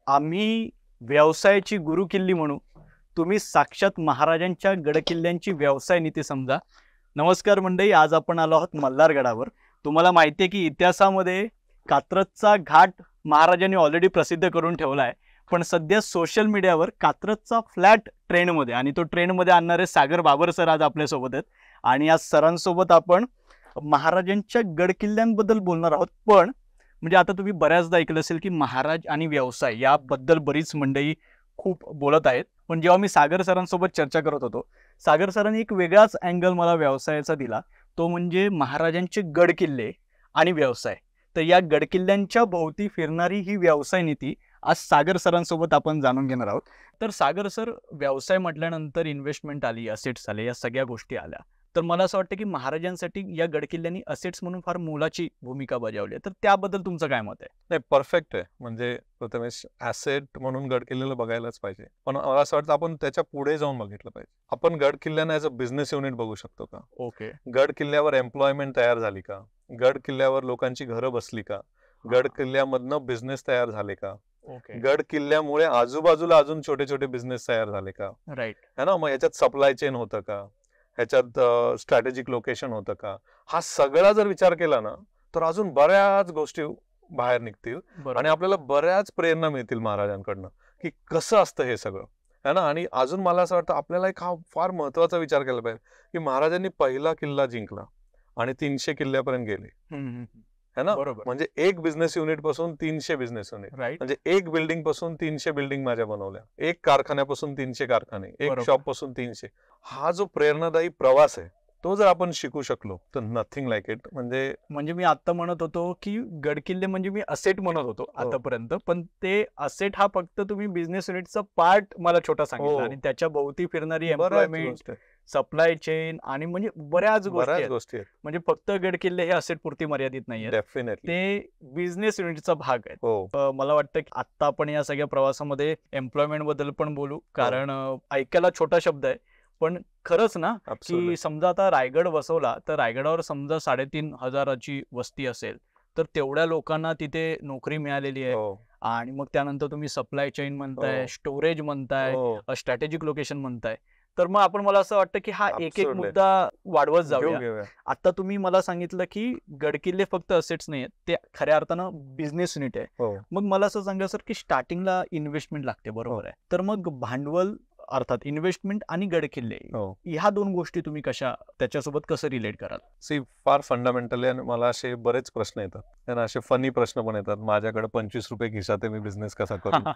आम्ही व्यवसायाची गुरुकिल्ली म्हणू, तुम्ही साक्षात महाराजांच्या गडकिल्ल्यांची व्यवसाय नीती समजा. नमस्कार मंडळी, आज आपण आलो आहोत मल्हारगडावर. तुम्हाला माहिती आहे की इतिहासामध्ये कात्रजचा घाट महाराजांनी ऑलरेडी प्रसिद्ध करून ठेवला आहे, पण सध्या सोशल मीडियावर कात्रजचा फ्लॅट ट्रेंडमध्ये, आणि तो ट्रेंडमध्ये आणणारे सागर बाबर सर आज आपल्यासोबत आहेत. आणि आज सरांसोबत आपण महाराजांच्या गडकिल्ल्यांबद्दल बोलणार आहोत. पण म्हणजे आता तुम्ही बऱ्याचदा ऐकलं असेल की महाराज आणि व्यवसाय याबद्दल बरीच मंडळी खूप बोलत आहेत, पण जेव्हा मी सागर सरांसोबत चर्चा करत होतो, सागर सरांनी एक वेगळाच अँगल मला व्यवसायाचा दिला, तो म्हणजे महाराजांचे गडकिल्ले आणि व्यवसाय. तर या गडकिल्ल्यांच्या भोवती फिरणारी ही व्यवसाय नीती आज सागर सरांसोबत आपण जाणून घेणार आहोत. तर सागर सर, व्यवसाय म्हटल्यानंतर इन्व्हेस्टमेंट आली, असेट्स आले, या सगळ्या गोष्टी आल्या. तर मला असं वाटतं की महाराजांसाठी या गडकिल्ल्यांनी असेट्स म्हणून फार मोलाची भूमिका बजावली आहे. तर त्याबद्दल तुमचं काय मत आहे? नाही, परफेक्ट आहे. म्हणजे प्रथमेश, ऍसेट म्हणून गडकिल्ल्याला बघायलाच पाहिजे, पण मला असं वाटतं आपण त्याच्या पुढे जाऊन बघितलं पाहिजे. आपण गडकिल्ल्यांना ॲज अ बिझनेस युनिट बघू शकतो का? ओके. गडकिल्ल्यावर एम्प्लॉयमेंट तयार झाली का? गडकिल्ल्यावर लोकांची घरं बसली का? गडकिल्ल्यामधनं बिझनेस तयार झाले का? ओके. गडकिल्ल्यामुळे आजूबाजूला अजून छोटे छोटे बिझनेस तयार झाले का? राईट. है ना. मग याच्यात सप्लाय चेन होतं का? ह्याच्यात स्ट्रॅटेजिक लोकेशन होतं का? हा सगळा जर विचार केला ना, तर अजून बऱ्याच गोष्टी बाहेर निघतील आणि आपल्याला बऱ्याच प्रेरणा मिळतील महाराजांकडनं की कसं असतं हे सगळं, है ना. आणि अजून मला असं वाटतं आपल्याला एक हा फार महत्वाचा विचार केला पाहिजे की महाराजांनी पहिला किल्ला जिंकला आणि 300 किल्ल्यापर्यंत गेले, है ना. म्हणजे एक बिझनेस युनिट पासून 300 बिझनेस युनिट, म्हणजे एक बिल्डिंग पासून 300 बिल्डिंग माझ्या बनवल्या, एक कारखान्यापासून 300 कारखाने, एक शॉप पासून 300. हा जो प्रेरणादायी प्रवास आहे तो जर आपण शिकू शकलो तर नथिंग लाईक इट. म्हणजे मी आता म्हणत होतो की गडकिल्ले म्हणजे मी असेट म्हणत होतो आतापर्यंत, पण ते असेट हा फक्त तुम्ही बिझनेस युनिटचा पार्ट मला छोटा सांगितला, आणि त्याच्या भोवती फिरणारी एम्प्लॉयमेंट, सप्लाय चेन आणि म्हणजे बऱ्याच गोष्टी आहेत. म्हणजे फक्त गडकिल्ले हे असेट पुरती मर्यादित नाहीये, डेफिनेटली ते बिझनेस युनिटचा भाग आहे. मला वाटतं की आता आपण या सगळ्या प्रवासामध्ये एम्प्लॉयमेंट बद्दल पण बोलू, कारण ऐकायला छोटा शब्द आहे पण खरंच ना, की समजा आता रायगड बसवला तर रायगडावर समजा 3,500ची वस्ती असेल, तर तेवढ्या लोकांना तिथे नोकरी मिळालेली आहे. आणि मग त्यानंतर तुम्ही सप्लाय चेन म्हणताय, स्टोरेज म्हणताय, स्ट्रॅटेजिक लोकेशन म्हणताय, तर मग आपण, मला असं वाटतं की हा एक एक मुद्दा वाढवत जाऊया. आता तुम्ही मला सांगितलं की गडकिल्ले फक्त असेट्स नाहीयेत, ते खऱ्या अर्थानं बिझनेस युनिट आहे. मग मला असं सांगा सर की स्टार्टिंगला इन्व्हेस्टमेंट लागते, बरोबर आहे. तर मग भांडवल अर्थात इन्व्हेस्टमेंट आणि गडकिल्ले, ह्या दोन गोष्टी तुम्ही कशा त्याच्यासोबत कसं रिलेट कराल? फार फंडामेंटली. आणि मला असे बरेच प्रश्न येतात, असे फनी प्रश्न पण येतात. माझ्याकडे 25 रुपये खिशात आहे, मी बिझनेस कसा करू,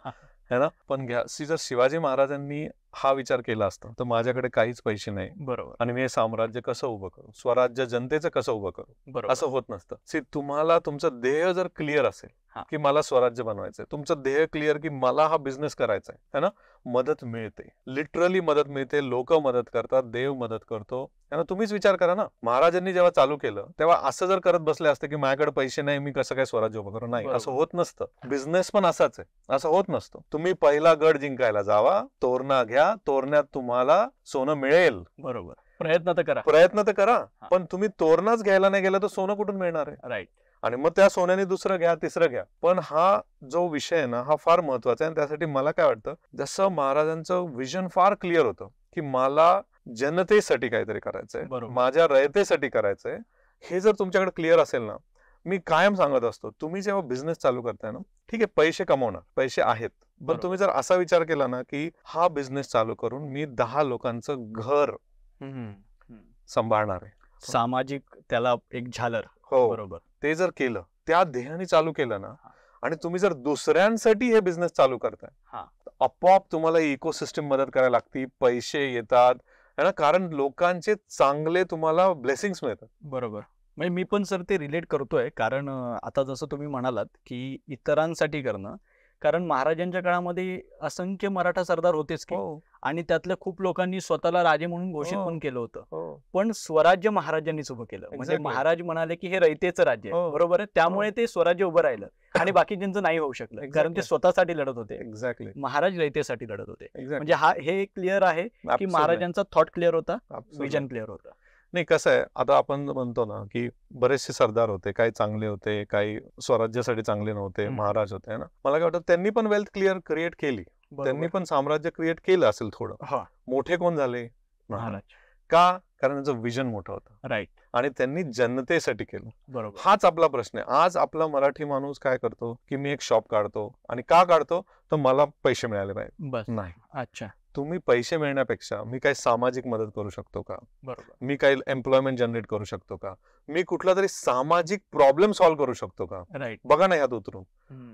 है ना. पण घ्या, जर शिवाजी महाराजांनी हा विचार केला असता तर माझ्याकडे काहीच पैसे नाही, बरोबर, आणि मी हे साम्राज्य कसं उभं करू, स्वराज्य जनतेचं कसं उभं करू, असं होत नसतं. तुम्हाला तुमचं ध्येय जर क्लिअर असेल की मला स्वराज्य बनवायचंय, तुमचं ध्येय क्लिअर की मला हा बिझनेस करायचा आहे ना, मदत मिळते, लिटरली मदत मिळते, लोक मदत करतात, देव मदत करतो. तुम्हीच विचार करा ना, महाराजांनी जेव्हा चालू केलं तेव्हा असं जर करत बसले असते की माझ्याकडे पैसे नाही, मी कसं काय स्वराज्य उभं करू, नाही, असं होत नसतं. बिझनेस पण असाच आहे, असं होत नसतं. तुम्ही पहिला गड जिंकायला जावा, तोरणा घ्या, तोरण्यात तुम्हाला सोनं मिळेल, बरोबर, प्रयत्न तर करा, पण तुम्ही तोरणाच घ्यायला नाही गेला तर सोनं कुठून मिळणार आहे? राईट. आणि मग त्या सोन्याने दुसरं घ्या, तिसरं घ्या. पण हा जो विषय आहे ना, हा फार महत्वाचा आहे. आणि त्यासाठी मला काय वाटतं, जसं महाराजांचं विजन फार क्लिअर होतं की मला जनतेसाठी काहीतरी करायचंय, माझ्या रयतेसाठी करायचंय, हे जर तुमच्याकडे क्लिअर असेल ना, मी कायम सांगत असतो, तुम्ही जेव्हा बिझनेस चालू करताय ना, ठीक आहे, पैसे कमवणार, पैसे आहेत, पण तुम्ही जर असा विचार केला ना की हा बिझनेस चालू करून मी 10 लोकांचं घर सांभाळणार आहे, सामाजिक त्याला एक झालर, बरोबर, ते जर केलं, त्या ध्येयाने चालू केलं ना, आणि तुम्ही जर दुसऱ्यांसाठी हे बिझनेस चालू करताय, आपोआप तुम्हाला इकोसिस्टम मदत करायला लागते, पैसे येतात, कारण लोकांचे चांगले तुम्हाला ब्लेसिंग्स मिळतात. बरोबर. म्हणजे मी पण सर ते रिलेट करतोय, कारण आता जसं तुम्ही म्हणालात की इतरांसाठी करणं, कारण महाराजांच्या काळामध्ये असंख्य मराठा सरदार होतेच की, आणि त्यातल्या खूप लोकांनी स्वतःला राजे म्हणून घोषित पण केलं होतं, पण स्वराज्य महाराजांनीच उभं केलं. म्हणजे महाराज म्हणाले की हे रयतेचं राज्य आहे, बरोबर आहे, त्यामुळे ते स्वराज्य उभं राहिलं आणि बाकीच्यांचं नाही होऊ शकलं, कारण ते स्वतःसाठी लढत होते. एक्झॅक्टली, महाराज रयतेसाठी लढत होते. म्हणजे हे क्लिअर आहे की महाराजांचा थॉट क्लिअर होता, विजन क्लिअर होता. नाही, कसं आहे, आता आपण म्हणतो ना की बरेचसे सरदार होते, काही चांगले होते, काही स्वराज्यासाठी चांगले नव्हते, महाराज होते ना. मला काय वाटतं त्यांनी पण वेल्थ क्रिएट केली, त्यांनी पण साम्राज्य क्रिएट केलं असेल थोडं. मोठे कोण झाले? महाराज. का? कारण त्यांचं विजन मोठं होतं. राईट. आणि त्यांनी जनतेसाठी केलं. बरोबर. हाच आपला प्रश्न आहे. आज आपला मराठी माणूस काय करतो की मी एक शॉप काढतो, आणि का काढतो तर मला पैसे मिळाले पाहिजे. बस. नाही, अच्छा. तुम्ही पैसे मिळण्यापेक्षा मी काही सामाजिक मदत करू शकतो का, बरोबर, मी काही एम्प्लॉयमेंट जनरेट करू शकतो का, मी कुठला तरी सामाजिक प्रॉब्लेम सॉल्व्ह करू शकतो का. राईट. बघा ना, ह्यात उतरून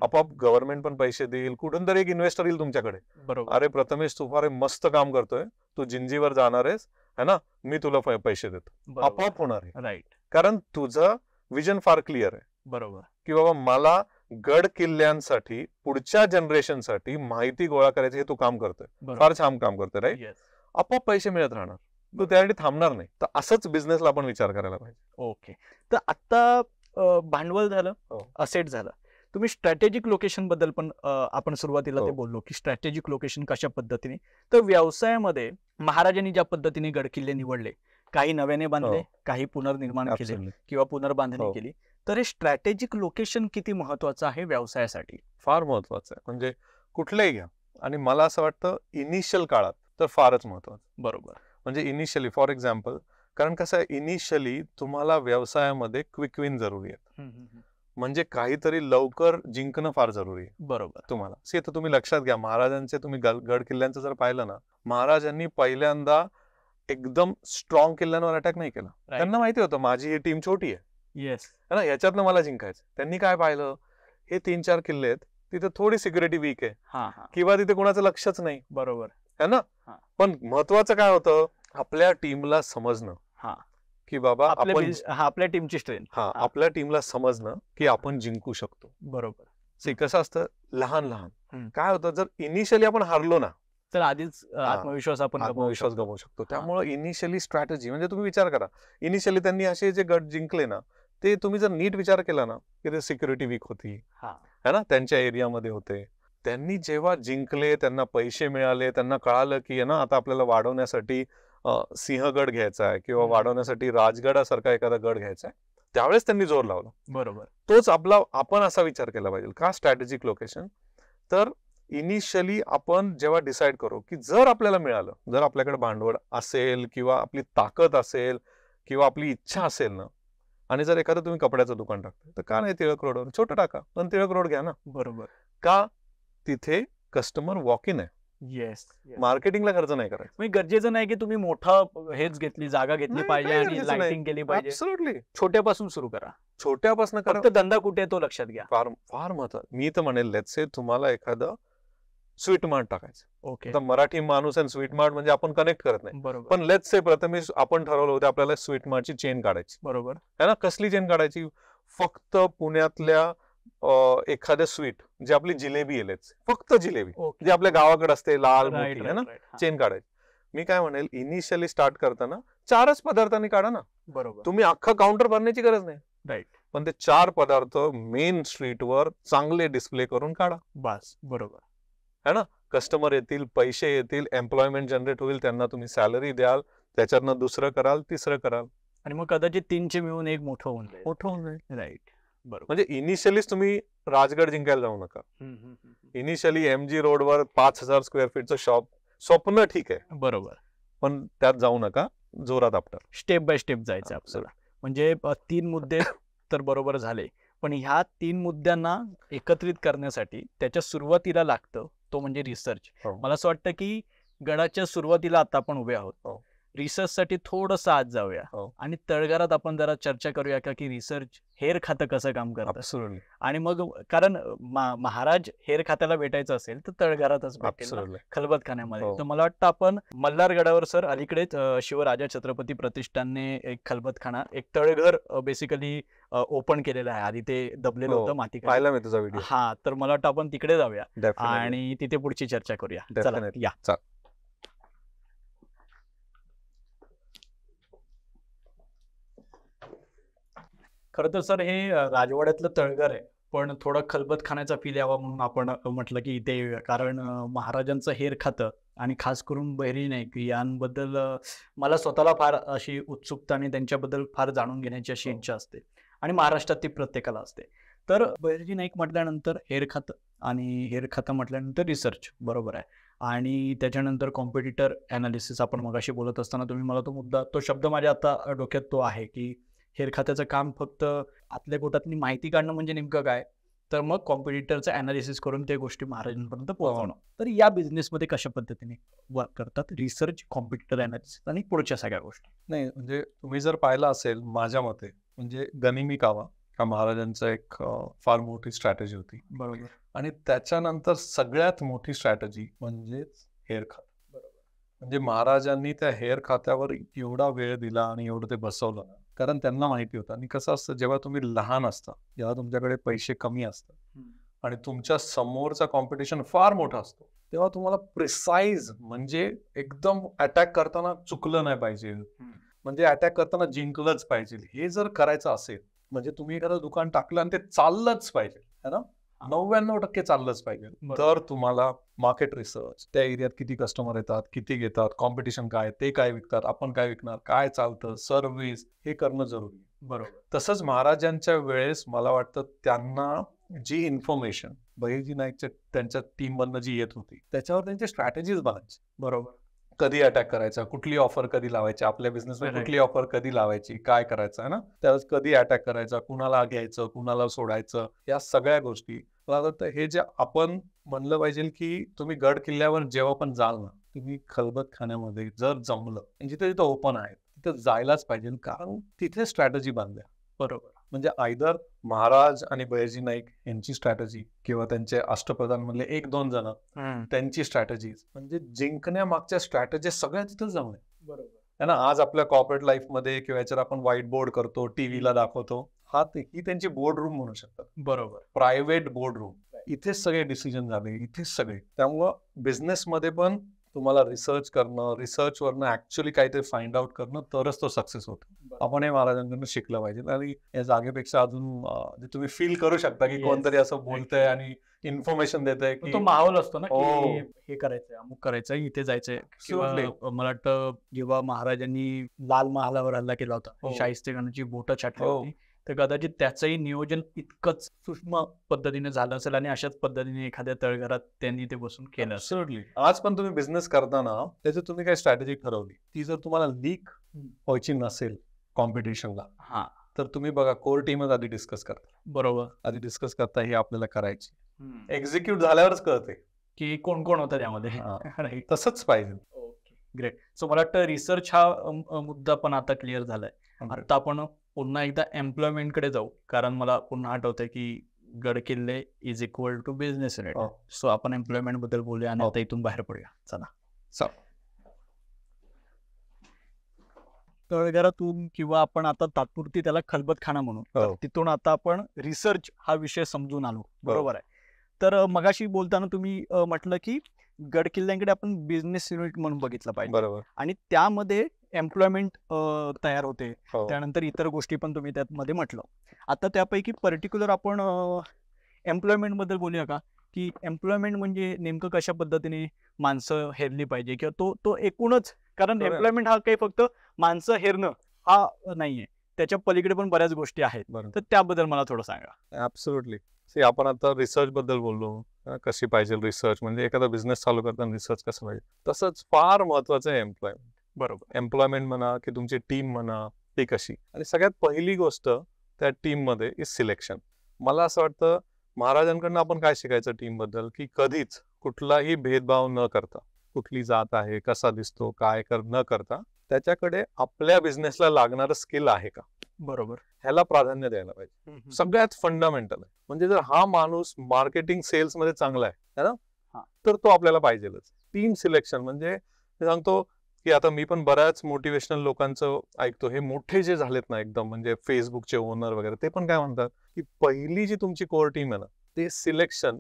आपोआप गव्हर्नमेंट पण पैसे देईल, कुठून तरी एक इन्व्हेस्टर येईल तुमच्याकडे. बरोबर. अरे प्रथमेश, तू फार मस्त काम करतोय, तू जिंजीवर जाणार आहेस है ना, मी तुला पैसे देतो. आपोआप होणार आहे. राईट. कारण तुझं विजन फार क्लिअर आहे. बरोबर. की बाबा मला गड किल्ल्यांसाठी पुढच्या जनरेशनसाठी माहिती गोळा करायची, हे तू काम करतोय, फार छान काम करतोय. राईट. आपोआप पैसे मिळत राहणार, तू त्यासाठी थांबणार नाही. तर असंच बिझनेसला आपण विचार करायला पाहिजे. ओके. तर आता भांडवल झालं, असेट झालं, तुम्ही स्ट्रॅटेजिक लोकेशन बद्दल पण आपण सुरुवातीला ते बोललो की स्ट्रॅटेजिक लोकेशन कशा पद्धतीने. तर व्यवसायामध्ये महाराजांनी ज्या पद्धतीने गडकिल्ले निवडले, काही नव्याने बांधले, काही पुनर्निर्माण केले किंवा पुनर्बांधणी केली, तर हे स्ट्रॅटेजिक लोकेशन किती महत्वाचं आहे व्यवसायासाठी? फार महत्वाचं आहे. म्हणजे कुठलंही घ्या, आणि मला असं वाटतं इनिशियल काळात तर फारच महत्वाचं. बरोबर. म्हणजे इनिशियली फॉर एक्झाम्पल, कारण कसं आहे, इनिशियली तुम्हाला व्यवसायामध्ये क्विक विन जरुरी आहे. म्हणजे काहीतरी लवकर जिंकणं फार जरुरी आहे. बरोबर. तुम्हाला तर तुम्ही लक्षात घ्या, महाराजांचे तुम्ही गड किल्ल्यांचं जर पाहिलं ना, महाराजांनी पहिल्यांदा एकदम स्ट्रॉंग किल्ल्यांवर अटॅक नाही केला. त्यांना माहिती होतं माझी ही टीम छोटी आहे, येस, है ना, याच्यातनं मला जिंकायचं. त्यांनी काय पाहिलं, हे 3-4 किल्ले आहेत, तिथे थोडी सिक्युरिटी वीक आहे किंवा तिथे कोणाचं लक्षच नाही. बरोबर है ना. पण महत्वाचं काय होतं, आपल्या टीमला समजणं की बाबा आपण आपल्या टीमची स्ट्रेंथ, आपल्या टीमला समजणं की आपण जिंकू शकतो. बरोबर. कसं असतं, लहान लहान काय होतं, जर इनिशियली आपण हारलो ना तर आधीच आत्मविश्वास गमावू शकतो. त्यामुळे इनिशियली स्ट्रॅटेजी, म्हणजे तुम्ही विचार करा, इनिशियली त्यांनी असे जे गट जिंकले ना, ते तुम्ही जर नीट विचार केला ना, की ते सिक्युरिटी वीक होती, है ना, त्यांच्या एरियामध्ये होते. त्यांनी जेव्हा जिंकले, त्यांना पैसे मिळाले, त्यांना कळालं की ना आता आपल्याला वाढवण्यासाठी सिंहगड घ्यायचा आहे किंवा वाढवण्यासाठी राजगडासारखा एखादा गड घ्यायचा आहे, त्यावेळेस त्यांनी जोर लावला. बरोबर. तोच आपण असा विचार केला पाहिजे का स्ट्रॅटेजिक लोकेशन. तर इनिशियली आपण जेव्हा डिसाईड करू की जर आपल्याला मिळालं, जर आपल्याकडे भांडवल असेल किंवा आपली ताकद असेल किंवा आपली इच्छा असेल ना, आणि जर एखादं तुम्ही कपड्याचं दुकान टाकता, तर का नाही टिळक रोडवर छोटं टाका, पण टिळक रोड घ्या ना. बरोबर. का? तिथे कस्टमर वॉक इन आहे. येस. मार्केटिंगला खर्च नाही करायचं. म्हणजे गरजेचं नाही की तुम्ही मोठं हेच घेतली, जागा घेतली पाहिजे आणि लाइटिंग केली पाहिजे. ऍब्सोल्युटली. छोट्यापासून सुरू करा, छोट्यापासून करा. फक्त धंदा कुठे आहे तो लक्षात घ्या. फार फार महत्वाचं. मी तर म्हणेल, लेट्स से तुम्हाला एखादं स्वीट मार्ट टाकायचं. ओके. आता मराठी माणूस आणि स्वीट मार्ट म्हणजे आपण कनेक्ट करत नाही. बरोबर. पण लेट्स से प्रथमेश आपण ठरवलं होतं आपल्याला स्वीट मार्टची चेन काढायची. बरोबर है ना. कसली चेन काढायची? फक्त पुण्यातल्या एखाद्या स्वीट जे आपली जिलेबी येलेच, फक्त जिलेबी जे आपल्या गावाकडे असते लाल मोठी, है ना, चेन काढायची. मी काय म्हणेल, इनिशियली स्टार्ट करताना 4च पदार्थांनी काढा ना. बरोबर. तुम्ही अख्खा काउंटर भरण्याची गरज नाही. राईट. पण ते 4 पदार्थ मेन स्ट्रीटवर चांगले डिस्प्ले करून काढा. बस. बरोबर. है ना. कस्टमर येतील, पैसे येतील, एम्प्लॉयमेंट जनरेट होईल, त्यांना तुम्ही सॅलरी द्याल, त्याच्यातनं दुसरं कराल, तिसरं कराल, आणि मग कदाचित 3चे मिळून एक मोठं होऊन जाईल. राईट. बरोबर. म्हणजे इनिशियलीच तुम्ही राजगड जिंकायला जाऊ नका. इनिशियली MG रोडवर 5000 स्क्वेअर फीटचं शॉप स्वप्न ठीक आहे. बरोबर. पण त्यात जाऊ नका, जोरात आपटा. स्टेप बाय स्टेप जायचं आपल्याला. म्हणजे 3 मुद्दे तर बरोबर झाले, पण ह्या 3 मुद्द्यांना एकत्रित करण्यासाठी त्याच्या सुरुवातीला लागतं तो म्हणजे रिसर्च. मला असं वाटतं की गडाच्या सुरुवातीला आता आपण उभे आहोत, रिसर्च साठी थोडंसं आज जाऊया आणि तळघरात आपण जरा चर्चा करूया का की रिसर्च हेर खातं कसं काम करतं. आणि मग कारण महाराज हेर खात्याला भेटायचं असेल तर तळघरातच भेटेल, खलबतखान्यामध्ये. तर मला वाटतं आपण मल्हारगडावर सर अलीकडेच शिवराजा छत्रपती प्रतिष्ठानने एक खलबतखाना, एक तळघर बेसिकली ओपन केलेलं आहे. आधी ते दबलेलं होतं माती. पाहिला मी तुझा व्हिडिओ. हा, तर मला वाटतं आपण तिकडे जाऊया आणि तिथे पुढची चर्चा करूया. चला या. खरं तर सर हे राजवाड्यातलं तळघर आहे, पण थोडं खलबतखान्याचा फील यावा म्हणून आपण म्हटलं की इथे, कारण महाराजांचं हेर खातं आणि खास करून बहिरी नाईक यांबद्दल मला स्वतःला फार अशी उत्सुकता आणि त्यांच्याबद्दल फार जाणून घेण्याची अशी इच्छा असते आणि महाराष्ट्रात ती प्रत्येकाला असते. तर बहिर्जी नाईक म्हटल्यानंतर हेर खातं आणि हेर खातं म्हटल्यानंतर रिसर्च, बरोबर आहे. आणि त्याच्यानंतर कॉम्पिटिटर ॲनालिसिस. आपण मगाशी बोलत असताना तुम्ही मला तो शब्द माझ्या आता डोक्यात तो आहे की हेर खात्याचं काम फक्त आतल्या पोटातली माहिती काढणं म्हणजे नेमकं काय, तर मग कॉम्पिटिटरचं ॲनालिसिस करून ते गोष्टी महाराजांपर्यंत पोहोचवणं. तर या बिझनेसमध्ये कशा पद्धतीने वर्क करतात रिसर्च, कॉम्पिटिटर ॲनालिसिस आणि पुढच्या सगळ्या गोष्टी? नाही, म्हणजे तुम्ही जर पाहिलं असेल माझ्या मते, म्हणजे गनिमी कावा हा महाराजांचा एक फार मोठी स्ट्रॅटेजी होती. बरोबर. आणि त्याच्यानंतर सगळ्यात मोठी स्ट्रॅटेजी म्हणजेच हेअर खात. बरोबर. म्हणजे महाराजांनी त्या हेअर खात्यावर एवढा वेळ दिला आणि एवढं ते बसवलं ना, कारण त्यांना माहिती होतं. आणि कसं असतं, जेव्हा तुम्ही लहान असता, जेव्हा तुमच्याकडे पैसे कमी असतात आणि तुमच्या समोरचा कॉम्पिटिशन फार मोठा असतो, तेव्हा तुम्हाला प्रिसाईज म्हणजे एकदम अटॅक करताना चुकलं नाही पाहिजे, म्हणजे अटॅक करताना जिंकलंच पाहिजे. हे जर करायचं असेल, म्हणजे तुम्ही एखादं दुकान टाकलं आणि ते चाललंच पाहिजे, है ना, 99% चाललंच पाहिजे, तर तुम्हाला मार्केट रिसर्च, त्या एरियात किती कस्टमर येतात, किती घेतात, कॉम्पिटिशन काय, ते काय विकतात, आपण काय विकणार, काय चालतं, सर्व्हिस, हे करणं जरुरी आहे. बरोबर. तसंच महाराजांच्या वेळेस मला वाटतं त्यांना जी इन्फॉर्मेशन बहिर्जी नाईकच्या त्यांच्या टीम मधनं जी येत होती, त्याच्यावर त्यांची स्ट्रॅटेजीज बनायची. बरोबर. कधी अटॅक करायचा, कुठली ऑफर कधी लावायची, आपल्या बिझनेसमध्ये कुठली ऑफर कधी लावायची, काय करायचं आहे ना, त्यावेळेस कधी अटॅक करायचा, कुणाला घ्यायचं, कुणाला सोडायचं, या सगळ्या गोष्टी. मला वाटतं हे जे आपण म्हणलं पाहिजे की तुम्ही गड किल्ल्यावर जेव्हा पण जाल ना, तुम्ही खलबतखान्यामध्ये जर जमलं, जिथे जिथं ओपन आहे तिथे जायलाच पाहिजे, कारण तिथे स्ट्रॅटेजी बांधल्या. बरोबर. म्हणजे आयदर महाराज आणि बहिर्जी नाईक यांची स्ट्रॅटेजी किंवा त्यांचे अष्टप्रधान मधले 1-2 जण त्यांची स्ट्रॅटेजीज, म्हणजे जिंकण्यामागच्या स्ट्रॅटेजी सगळ्या तिथं जमल्या. बरोबर है ना. आज आपल्या कॉर्पोरेट लाईफ मध्ये किंवा याच्यावर आपण व्हाईट बोर्ड करतो, टीव्हीला दाखवतो, ही त्यांची बोर्ड रूम म्हणू शकतात. बरोबर. प्रायव्हेट बोर्ड रूम, इथेच सगळे डिसिजन झाले, इथेच सगळे. त्यामुळं बिझनेस मध्ये पण तुम्हाला रिसर्च करणं, रिसर्च वरनं ऍक्च्युअली काहीतरी फाइंड आउट करणं, तरच तो सक्सेस होतो. आपण हे महाराजांकडून शिकलं पाहिजे. आणि या जागेपेक्षा अजून तुम्ही फील करू शकता की कोणतरी असं बोलतंय आणि इन्फॉर्मेशन देतंय, की तो माहोल असतो ना, हो. की हे करायचंय, अमुक करायचंय, इथे जायचंय. किंवा मला वाटतं जेव्हा महाराजांनी लाल महालावर हल्ला केला होता, शाहिस्तेखानाची बोटं छाटली होती, तर कदाचित त्याचंही नियोजन इतकंच सूक्ष्म पद्धतीने झालं असेल आणि अशाच पद्धतीने एखाद्या तळघरात त्यांनी ते बसून केलं. ऍब्सोल्युटली. आज पण तुम्ही बिझनेस करताना त्याची तुम्ही काही स्ट्रॅटेजी ठरवली, ती जर तुम्हाला लीक व्हायची नसेल कॉम्पिटिशनला, तर तुम्ही बघा कोर टीमच आधी डिस्कस करता. बरोबर. आधी डिस्कस करता ही आपल्याला करायची, एक्झिक्यूट झाल्यावरच कळते की कोण कोण होतं त्यामध्ये. तसंच पाहिजे. Okay, great. सो मला वाटतं रिसर्च हा मुद्दा पण आता क्लिअर झालाय. आता आपण पुन्हा एकदा एम्प्लॉयमेंटकडे जाऊ, कारण मला पुन्हा आठवतंय की गड किल्ले is equal to business rate. So आपण एम्प्लॉयमेंट बद्दल बोलूया आणि आता इथून बाहेर पडूया. चला. तळघरातून किंवा आपण आता तात्पुरती त्याला खलबतखाना म्हणू, तिथून आता आपण रिसर्च हा विषय समजून आलो, बरोबर आहे. तर मगाशी बोलताना तुम्ही म्हटलं की गड किल्ल्यांकडे आपण बिझनेस युनिट म्हणून बघितलं पाहिजे, बरोबर. आणि त्यामध्ये एम्प्लॉयमेंट तयार होते, त्यानंतर इतर गोष्टी पण तुम्ही त्यामध्ये म्हटलं. आता त्यापैकी पर्टिक्युलर आपण एम्प्लॉयमेंट बद्दल बोलूया का, की एम्प्लॉयमेंट म्हणजे नेमकं कशा पद्धतीने माणसं हेरली पाहिजे, किंवा तो एकूणच, कारण एम्प्लॉयमेंट हा काही फक्त माणसं हेरणं हा नाहीये, त्याच्या पलीकडे पण बऱ्याच गोष्टी आहेत. तर त्याबद्दल मला थोडं सांगा. ऍब्सोल्युटली. आपण आता रिसर्च बद्दल बोललो, कशी पाहिजे रिसर्च, म्हणजे एखादा बिझनेस चालू करताना रिसर्च कसं पाहिजे, तसंच फार महत्वाचं आहे एम्प्लॉयमेंट. बरोबर. एम्प्लॉयमेंट म्हणा की तुमची टीम म्हणा, ती कशी. आणि सगळ्यात पहिली गोष्ट त्या टीम मध्ये इज सिलेक्शन. मला असं वाटतं महाराजांकडनं आपण काय शिकायचं टीम बद्दल, की कधीच कुठलाही भेदभाव न करता, कुठली जात आहे, कसा दिसतो, काय न करता, त्याच्याकडे आपल्या बिझनेसला लागणारं स्किल आहे का, बरोबर, ह्याला प्राधान्य द्यायला पाहिजे. सगळ्यात फंडामेंटल आहे. म्हणजे जर हा माणूस मार्केटिंग सेल्स मध्ये चांगला आहे ना, तर तो आपल्याला पाहिजेलच. टीम सिलेक्शन म्हणजे मी सांगतो की आता मी पण बऱ्याच मोटिवेशनल लोकांचं ऐकतो, हे मोठे जे झालेत ना एकदम, म्हणजे फेसबुकचे ओनर वगैरे, ते पण काय म्हणतात की पहिली जी तुमची कोर टीम आहे ना, ते सिलेक्शन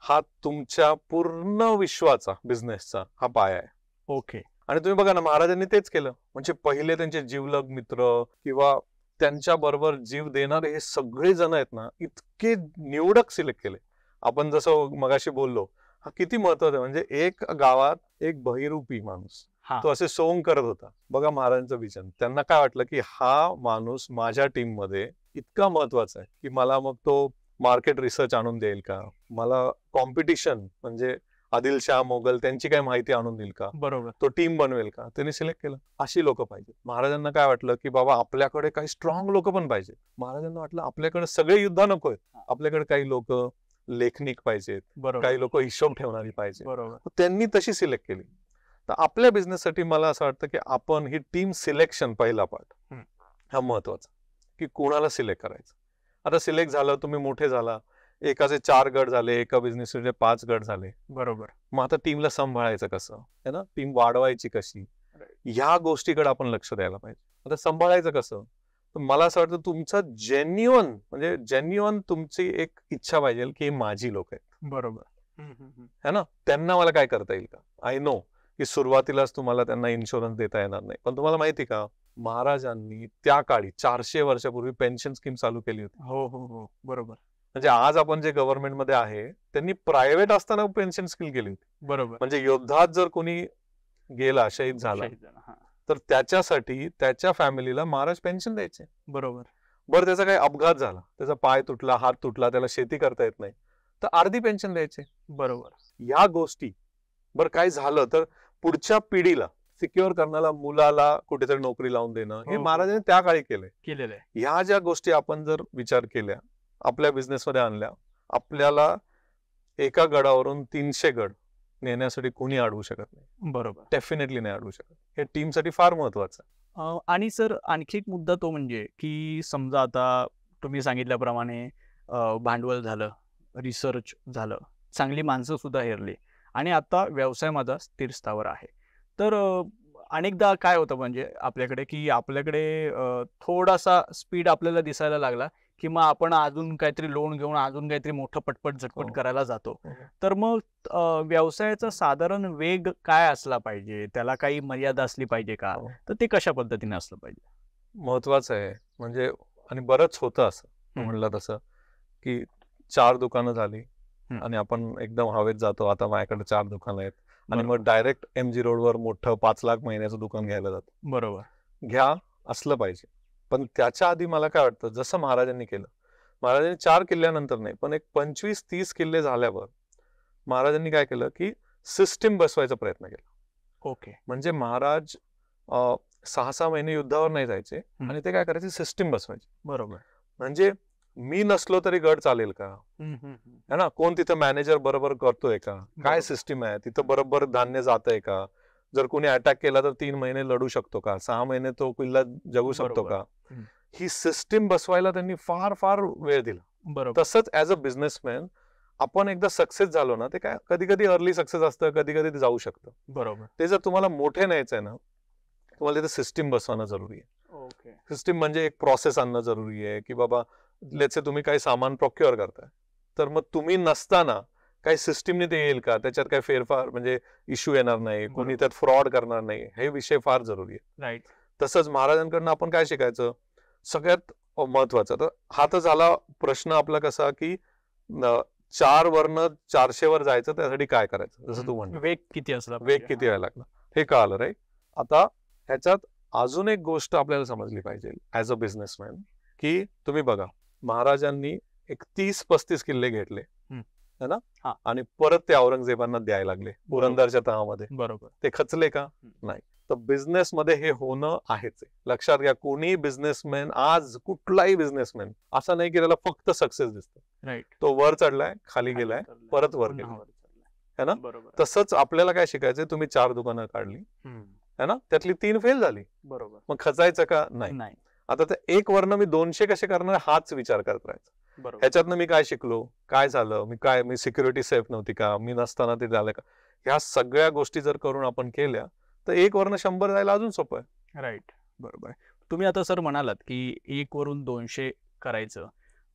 हा तुमच्या पूर्ण विश्वाचा, बिझनेसचा हा पाया आहे. ओके. आणि तुम्ही बघा ना, महाराजांनी तेच केलं. म्हणजे पहिले त्यांचे जीवलग मित्र किंवा त्यांच्या बरोबर जीव देणारे हे सगळे जण आहेत ना, इतके निवडक सिलेक्ट केले. आपण जसं मगाशी बोललो, हा किती महत्वाचा आहे. म्हणजे एक गावात एक बहिरूपी माणूस हा. तो असे सोंग करत होता. बघा महाराजांचं विजन. त्यांना काय वाटलं की हा माणूस माझ्या टीम मध्ये इतका महत्वाचा आहे की मला मग तो मार्केट रिसर्च आणून देईल का, मला कॉम्पिटिशन म्हणजे आदिलशाह मोगल त्यांची काय माहिती आणून देईल का, बरोबर. तो टीम बनवेल का. त्यांनी सिलेक्ट केलं अशी लोक पाहिजे. महाराजांना काय वाटलं की बाबा आपल्याकडे काही स्ट्रॉंग लोक पण पाहिजे. महाराजांना वाटलं आपल्याकडे सगळे युद्ध नकोय, आपल्याकडे काही लोक लेखनिक पाहिजेत, बरोबर. काही लोक हिशोब ठेवणारी पाहिजे. बरोबर. त्यांनी तशी सिलेक्ट केली. तर आपल्या बिझनेससाठी मला असं वाटतं की आपण ही टीम सिलेक्शन पहिला पार्ट हा महत्वाचा, की कोणाला सिलेक्ट करायचं. आता सिलेक्ट झालं, तुम्ही मोठे झाला, एकाचे 4 गट झाले, एका बिझनेसचे 5 गट झाले. बरोबर. मग आता टीमला सांभाळायचं कसं है ना, टीम वाढवायची कशी, ह्या गोष्टीकडे आपण लक्ष द्यायला पाहिजे. आता सांभाळायचं कसं, तर मला असं वाटतं तुमचं जेन्युअन तुमची एक इच्छा पाहिजे की माझी लोक आहेत. बरोबर. है ना, त्यांना मला काय करता येईल का. आय नो की सुरुवातीलाच तुम्हाला त्यांना इन्शुरन्स देता येणार नाही, पण तुम्हाला माहिती का महाराजांनी त्या काळी 400 वर्षापूर्वी पेन्शन स्कीम चालू केली होती. हो हो हो. बरोबर. म्हणजे आज आपण जे गव्हर्नमेंट मध्ये आहे त्यांनी प्रायव्हेट असताना पेन्शन स्कीम केली होती. बरोबर. म्हणजे युद्धात जर कोणी गेला, शहीद झाला, तर त्याच्यासाठी त्याच्या फॅमिलीला महाराज पेन्शन द्यायचे. बरोबर. बरं त्याचा काही अपघात झाला, त्याचा पाय तुटला, हात तुटला, त्याला शेती करता येत नाही, तर अर्धी पेन्शन द्यायचे. बरोबर. या गोष्टी बरं काय झालं तर पुढच्या पिढीला सिक्युअर करण्याला, मुलाला कुठेतरी नोकरी लावून देणं, हे महाराजांनी त्या काळी केलंय. ह्या ज्या गोष्टी आपण जर विचार केल्या, आपल्या बिझनेसमध्ये आणल्या, आपल्याला एका गडावरून 300 गड नेण्यासाठी कोणी अडवू शकत नाही. बरोबर. डेफिनेटली नाही अडवू शकत. हे टीमसाठी फार महत्वाचं आहे. आणि सर आणखी एक मुद्दा तो म्हणजे की समजा आता तुम्ही सांगितल्याप्रमाणे भांडवल झालं, रिसर्च झालं, चांगली माणसं सुद्धा हेरली आणि आता व्यवसाय माझा स्थिर स्थावर आहे. तर अनेकदा काय होतं म्हणजे आपल्याकडे थोडासा स्पीड आपल्याला दिसायला लागला की मग आपण अजून काहीतरी लोन घेऊन अजून काहीतरी मोठं पटपट झटपट करायला जातो. तर मग व्यवसायाचा साधारण वेग काय असला पाहिजे, त्याला काही मर्यादा असली पाहिजे का, तर ते कशा पद्धतीने असलं पाहिजे. महत्वाचं आहे. म्हणजे आणि बरंच होतं असं म्हणलं तसं की 4 दुकानं झाली आणि आपण एकदम हवेत जातो, आता माझ्याकडे 4 दुकानं आहेत आणि मग डायरेक्ट MG रोडवर मोठं 5 लाख महिन्याचं दुकान घ्यायला जातो. बरोबर. घ्या असलं पाहिजे, पण त्याच्या आधी मला काय वाटतं, जसं महाराजांनी केलं, महाराजांनी 4 किल्ल्यानंतर नाही पण एक 25-30 किल्ले झाल्यावर महाराजांनी काय केलं की सिस्टीम बसवायचा प्रयत्न केला. ओके. म्हणजे महाराज 6-6 महिने युद्धावर नाही जायचे आणि ते काय करायचे, सिस्टीम बसवायचे. बरोबर. म्हणजे मी नसलो तरी गड चालेल का, है ना, कोण तिथं मॅनेजर बरोबर करतोय का, काय सिस्टीम आहे तिथं, बरोबर धान्य जातंय का, जर कोणी अटॅक केला तर 3 महिने लढू शकतो का, 6 महिने तो किल्ला जगू शकतो का. ही सिस्टीम बसवायला त्यांनी फार फार वेळ दिला. बरोबर. तसंच ऍज अ बिझनेसमॅन आपण एकदा सक्सेस झालो ना, ते काय कधी कधी अर्ली सक्सेस असतं, कधी कधी ते जाऊ शकतं. बरोबर. ते जर तुम्हाला मोठे न्यायचंय ना, तुम्हाला तिथे सिस्टीम बसवणं जरुरी आहे. ओके. सिस्टीम म्हणजे एक प्रोसेस आणणं जरुरी आहे की बाबा लेट्स से तुम्ही काही सामान प्रोक्युअर करताय, तर मग तुम्ही नसताना काही सिस्टीमने ते येईल का, त्याच्यात काही फेरफार म्हणजे इश्यू येणार नाही, कोणी त्यात फ्रॉड करणार नाही, हे विषय फार जरुरी आहे. राईट. तसंच महाराजांकडनं आपण काय शिकायचं, सगळ्यात महत्वाचं. तर हा तर झाला प्रश्न आपला कसा की 4 वरनं 400 वर जायचं, त्यासाठी काय करायचं, जसं तू म्हणतो वेग किती असला, वेग किती व्हायला लागला, हे कळालं राईट. आता ह्याच्यात अजून एक गोष्ट आपल्याला समजली पाहिजे ऍज अ बिझनेसमॅन, की तुम्ही बघा महाराजांनी एक 30-35 किल्ले घेतले है ना, आणि परत ते औरंगजेबांना द्यायला लागले पुरंदरच्या तहामध्ये. बरोबर. ते खचले का, नाही. तर बिझनेस मध्ये हे होणं आहेच. लक्षात घ्या, कोणी बिझनेसमॅन, आज कुठलाही बिझनेसमॅन असा नाही की त्याला फक्त सक्सेस दिसतो. राईट. तो वर चढलाय, खाली गेलाय, परत वर गेलाय, है ना. तसंच आपल्याला काय शिकायचंय, तुम्ही 4 दुकानं काढली है ना, त्यातली 3 फेल झाली. बरोबर. मग खचायचं का, नाही. आता ते 1 वरनं मी 200 कसे करणार, हाच विचार करत राहायचा. ह्याच्यातनं मी काय शिकलो, काय झालं, मी सिक्युरिटी सेफ नव्हती का, मी नसताना ते झालं का, ह्या सगळ्या गोष्टी जर करून आपण केल्या तर 1 वरनं 100 जायला अजून सोपं आहे. राईट. बरोबर. तुम्ही आता सर म्हणालात की 1 वरून 200 करायचं,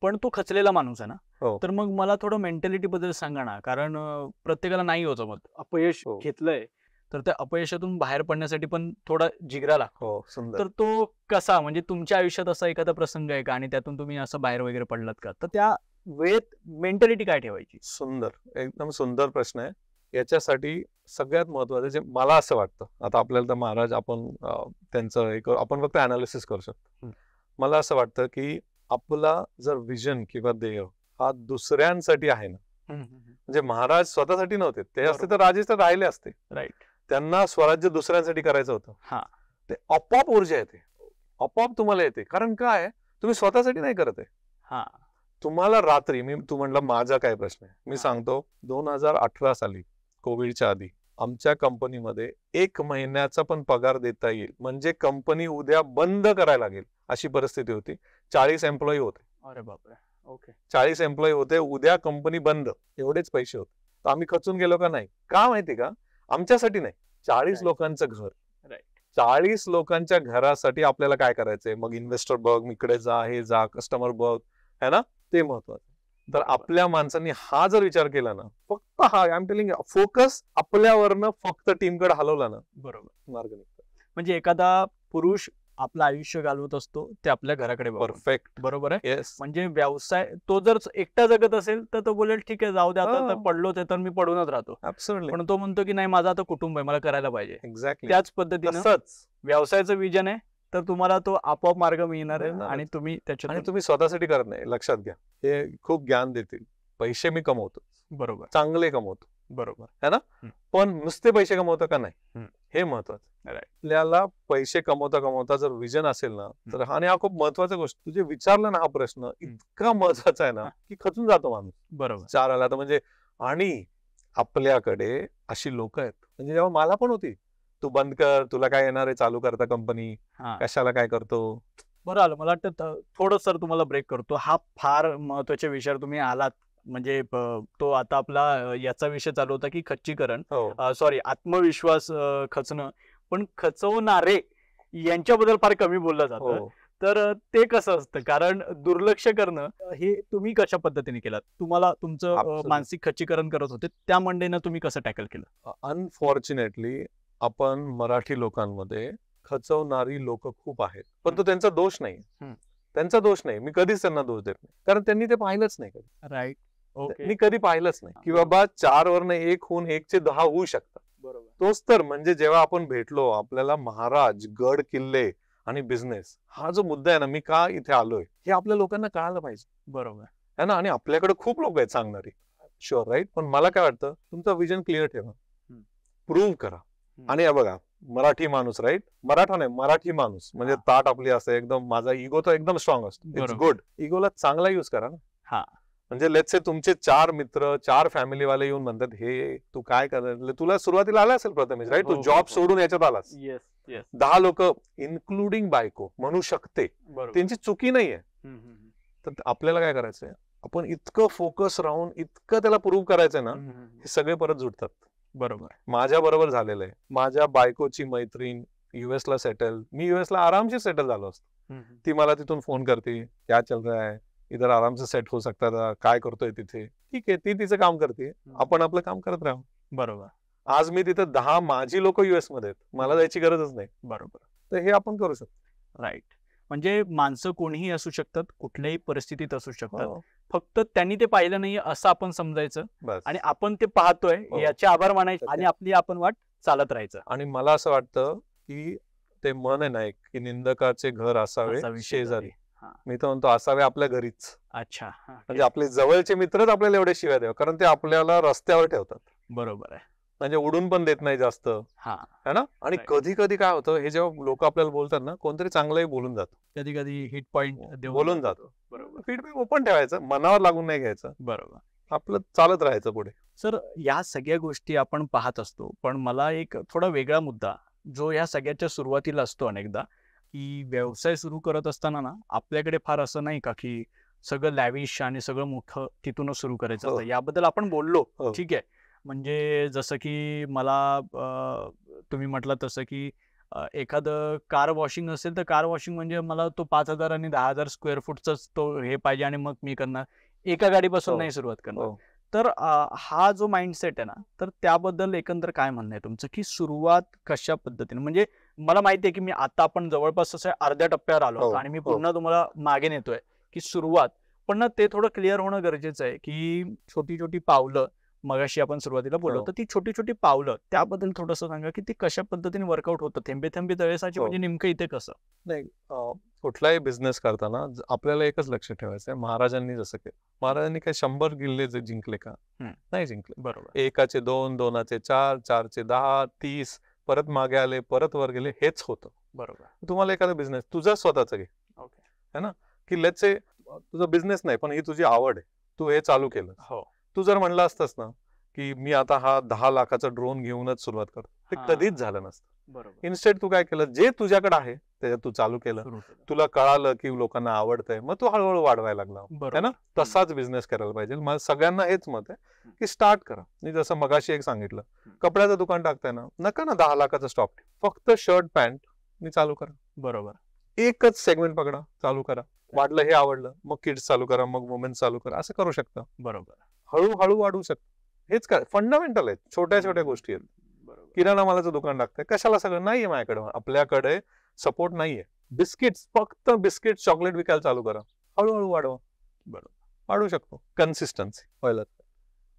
पण तो खचलेला माणूस आहे ना, तर मग मला थोडं मेंटॅलिटी बद्दल सांगा ना, कारण प्रत्येकाला नाही होतं, मग अपयश घेतलंय तर त्या अपयशातून बाहेर पडण्यासाठी पण थोडा जिगरा लागतो. तर तो कसा, म्हणजे तुमच्या आयुष्यात असा एखादा प्रसंग आहे का आणि त्यातून तुम्ही असं बाहेर वगैरे पडलात का, तर त्या वेळेत मेंटॅलिटी काय ठेवायची? सुंदर, एकदम सुंदर प्रश्न आहे. याच्यासाठी सगळ्यात महत्वाचं जे मला असं वाटतं, आता आपल्याला तर महाराज आपण त्यांचं एक आपण फक्त अनालिसिस करू शकतो. मला असं वाटतं की आपला जर विजन किंवा ध्येय हा दुसऱ्यांसाठी आहे ना, म्हणजे महाराज स्वतःसाठी नव्हते, ते असते तर राजे तर राहिले असते. राईट. त्यांना स्वराज्य दुसऱ्यांसाठी करायचं होतं. ते आपोआप ऊर्जा येते, आपोआप तुम्हाला येते. कारण काय, तुम्ही स्वतःसाठी नाही करत आहे. तुम्हाला रात्री तू म्हणला माझा काय प्रश्न आहे, मी सांगतो. 2018 साली कोविडच्या आधी आमच्या कंपनीमध्ये 1 महिन्याचा पण पगार देता येईल म्हणजे कंपनी उद्या बंद करायला लागेल अशी परिस्थिती होती. 40 एम्प्लॉई होते. अरे बापरे. ओके. 40 एम्प्लॉई होते, उद्या कंपनी बंद, एवढेच पैसे होते. तर आम्ही खचून गेलो का नाही? का माहिती का? आमच्यासाठी नाही, 40 लोकांचं घर. 40 लोकांच्या घरासाठी आपल्याला काय करायचंय? मग इन्व्हेस्टर बघ, इकडे जा, हे जा, कस्टमर बघ, है ना, ते महत्वाचं. तर आपल्या माणसांनी हा जर विचार केला ना, फक्त हा आय एम टेलिंग फोकस आपल्यावरनं फक्त टीमकडे हलवला ना, बरोबर मार्ग निघतो. म्हणजे एखादा पुरुष आपलं आयुष्य घालवत असतो ते आपल्या घराकडे. परफेक्ट, बरोबर आहे. येस. म्हणजे व्यवसाय तो जर एकटा जगत असेल तर तो बोलेल ठीक आहे, जाऊ दे, आता पडलो ते तर मी पडूनच राहतो. पण तो म्हणतो की नाही, माझा आता कुटुंब आहे, मला करायला पाहिजे. एक्झॅक्टली त्याच पद्धतीनं व्यवसायाचं विजन आहे तर तुम्हाला तो आपोआप मार्ग मिळणार आहे आणि तुम्ही त्याच्यात. आणि तुम्ही स्वतःसाठी करत नाही, लक्षात घ्या. हे खूप ज्ञान देतील. पैसे मी कमवतो, बरोबर, चांगले कमवतो, बरोबर है ना, पण नुसते पैसे कमवतो का नाही हे महत्वाचं. आपल्याला पैसे कमवता कमवता जर विजन असेल ना तर, आणि हा खूप महत्वाचा गोष्ट तुझे विचारला ना, हा प्रश्न इतका महत्वाचा आहे ना की खचून जातो माणूस. बरोबर. 4 आला तर म्हणजे. आणि आपल्याकडे अशी लोक आहेत, म्हणजे जेव्हा मला पण होती, तू बंद कर, तुला काय येणार आहे चालू करता कंपनी, कशाला काय करतो. बरं आलं, मला वाटतं थोडं सर तुम्हाला ब्रेक करतो. हा फार महत्वाच्या विषयावर तुम्ही आलात. म्हणजे तो आता आपला याचा विषय चालू होता की खच्चीकरण, सॉरी आत्मविश्वास खचणं, पण खचवणारे यांच्याबद्दल फार कमी बोललं जातं. तर ते कसं असतं, कारण दुर्लक्ष करणं हे तुम्ही कशा पद्धतीने केलात? तुम्हाला तुमचं मानसिक खच्चीकरण करत होते, त्या मंडेनं तुम्ही कसं टॅकल केलं? अनफॉर्च्युनेटली आपण मराठी लोकांमध्ये खचवणारी लोक खूप आहेत, पण तो त्यांचा दोष नाही. त्यांचा दोष नाही, मी कधीच त्यांना दोष देत नाही, कारण त्यांनी ते पाहिलंच नाही कधी. राईट. मी कधी पाहिलंच नाही की बाबा 4 वरनं 1 होऊन 1चे 10 होऊ शकतात. बरोबर. तोच तर म्हणजे जेव्हा आपण भेटलो, आपल्याला महाराज, गड किल्ले आणि बिझनेस हा जो मुद्दा आहे ना, मी का इथे आलोय हे आपल्या लोकांना कळायला पाहिजे. बरोबर है ना. आणि आपल्याकडे खूप लोक आहेत सांगणारी, शुअर, राईट. पण मला काय वाटतं, तुमचं विजन क्लिअर ठेवा, प्रूव्ह करा. आणि या बघा, मराठी माणूस, राईट, मराठा नाही, मराठी माणूस म्हणजे ताट आपली असते एकदम. माझा इगो तर एकदम स्ट्रॉंग असतो, इट्स गुड. इगोला चांगला युज करा ना. म्हणजे लेट्स से तुमचे 4 मित्र, 4 फॅमिलीवाले येऊन म्हणतात, हे तू काय करणार, तुला सुरुवातीला आला असेल प्रथमेश, राईट, तू जॉब सोडून याच्यात आलास. 10 लोक इन्क्लुडिंग बायको म्हणू शकते, त्यांची चुकी नाहीये. तर आपल्याला काय करायचंय, आपण इतकं फोकस राहून इतकं त्याला प्रूव्ह करायचंय ना, हे सगळे परत जुटतात. बरोबर. माझ्या बरोबर झालेलं आहे. माझ्या बायकोची मैत्रीण US ला सेटल, मी US ला आरामशी सेटल झालो असतो. ती मला तिथून फोन करते, क्या चल रहा है, इधर आराम से सेट हो सकता था, काय करतोय तिथे. ठीक आहे, ती तिचं काम करते, आपण आपलं काम करत राहू. बरोबर. आज मी तिथं 10 माझी लोक US मध्ये आहेत, मला जायची गरजच नाही. बरोबर. तर हे आपण करू शकतो. राईट. म्हणजे माणसं कोणीही असू शकतात, कुठल्याही परिस्थितीत असू शकतात, फक्त त्यांनी ते पाहिलं नाहीये असं आपण समजायचं, आणि आपण ते पाहतोय याचे आभार मानायचे आणि आपली आपण वाट चालत राहायचं. आणि मला असं वाटतं की ते मन आहे ना एक, की निंदकाचे घर असावे शेजारी. मी तर म्हणतो असावे आपल्या घरीच. अच्छा. म्हणजे आपले जवळचे मित्रच आपल्याला एवढे शिव्या द्यावे, कारण ते आपल्याला रस्त्यावर ठेवतात. बरोबर आहे. म्हणजे उडून पण देत नाही जास्त, है ना. आणि कधी कधी काय होतं, हे जेव्हा लोक आपल्याला बोलतात ना, कोणतरी चांगलंही बोलून जातो, कधी कधी हिट पॉइंट बोलून जातो. बरोबर. फीडबॅक ओपन ठेवायचं, मनावर लागून नाही घ्यायचं. बरोबर. आपलं चालत राहायचं पुढे. सर, या सगळ्या गोष्टी आपण पाहत असतो, पण मला एक थोडा वेगळा मुद्दा जो या सगळ्याच्या सुरुवातीला असतो अनेकदा, की व्यवसाय सुरू करत असताना ना, आपल्याकडे फार असं नाही का की सगळं लॅविश आणि सगळं मोठं तिथूनच सुरू करायचं असतं. याबद्दल आपण बोललो, ठीक आहे. म्हणजे जसं की मला तुम्ही म्हटलं तसं की एखादं कार वॉशिंग असेल तर कार वॉशिंग म्हणजे मला तो 5,000 आणि 10,000 स्क्वेअर फूटचाच तो हे पाहिजे, आणि मग मी करणार, एका गाडीपासून नाही सुरुवात करणार. तर हा जो माइंडसेट आहे ना, तर त्याबद्दल एकंदर काय म्हणणं आहे तुमचं, की सुरुवात कशा पद्धतीने? म्हणजे मला माहिती आहे की मी आता आपण जवळपास असं अर्ध्या टप्प्यावर आलो आणि मी पुन्हा तुम्हाला मागे नेतोय की सुरुवात, पण ना ते थोडं क्लिअर होणं गरजेचं आहे की छोटी छोटी पावलं, मगाशी आपण सुरुवातीला बोललो, तर ती छोटी छोटी पावलं त्याबद्दल थोडंसं सांगा की ती कशा पद्धतीने वर्कआउट होतं. थेंबे थेंबे तळे साचे म्हणजे नेमकं इथे कसं? नाही, कुठलाही बिझनेस करताना आपल्याला एकच लक्ष ठेवायचं आहे, महाराजांनी जसं केलं. महाराजांनी काय 100 किल्ले जिंकले का? नाही जिंकले. बरोबर. 1चे 2, 2चे 4, 4चे 10, 30, परत मागे आले, परत वर गेले, हेच होतं. बरोबर. तुम्हाला एखादा बिझनेस तुझा स्वतःचा घे, ओके. है ना, की लेट्स से तुझा बिझनेस नाही पण ही तुझी आवड आहे, तू हे चालू केलं. हो. तू जर म्हणला असतास ना की मी आता हा 10 लाखाचा ड्रोन घेऊनच सुरुवात करतो, ते कधीच झालं नसतं. बरोबर. इन्स्टेड तू काय केलं, जे तुझ्याकडे आहे त्याच्यात तू चालू केलं, तुला कळालं की लोकांना आवडतंय, मग तू हळूहळू वाढवायला लागला, है ना. तसाच बिझनेस करायला पाहिजे. मला सगळ्यांना हेच मत आहे की स्टार्ट करा. मी जसं मगाशी एक सांगितलं, कपड्याचं दुकान टाकताय ना, नका ना 10 लाखाचा स्टॉक, फक्त शर्ट पॅन्ट मी चालू करा. बरोबर. एकच सेगमेंट पकडा, चालू करा. वाढलं हे आवडलं, मग किड्स चालू करा, मग वुमेन्स चालू करा, असं करू शकता. बरोबर. हळूहळू वाढवू शकता. हेच काय फंडामेंटल आहेत, छोट्या छोट्या गोष्टी आहेत. किराणा मालाचं दुकान टाकतंय, कशाला सगळं नाहीये माझ्याकडे, आपल्याकडे सपोर्ट नाहीये. बिस्किट्स, फक्त बिस्किट चॉकलेट विकायला चालू करा, हळूहळू वाढवा. बरोबर, वाढवू शकतो. कन्सिस्टन्सी व्हायला.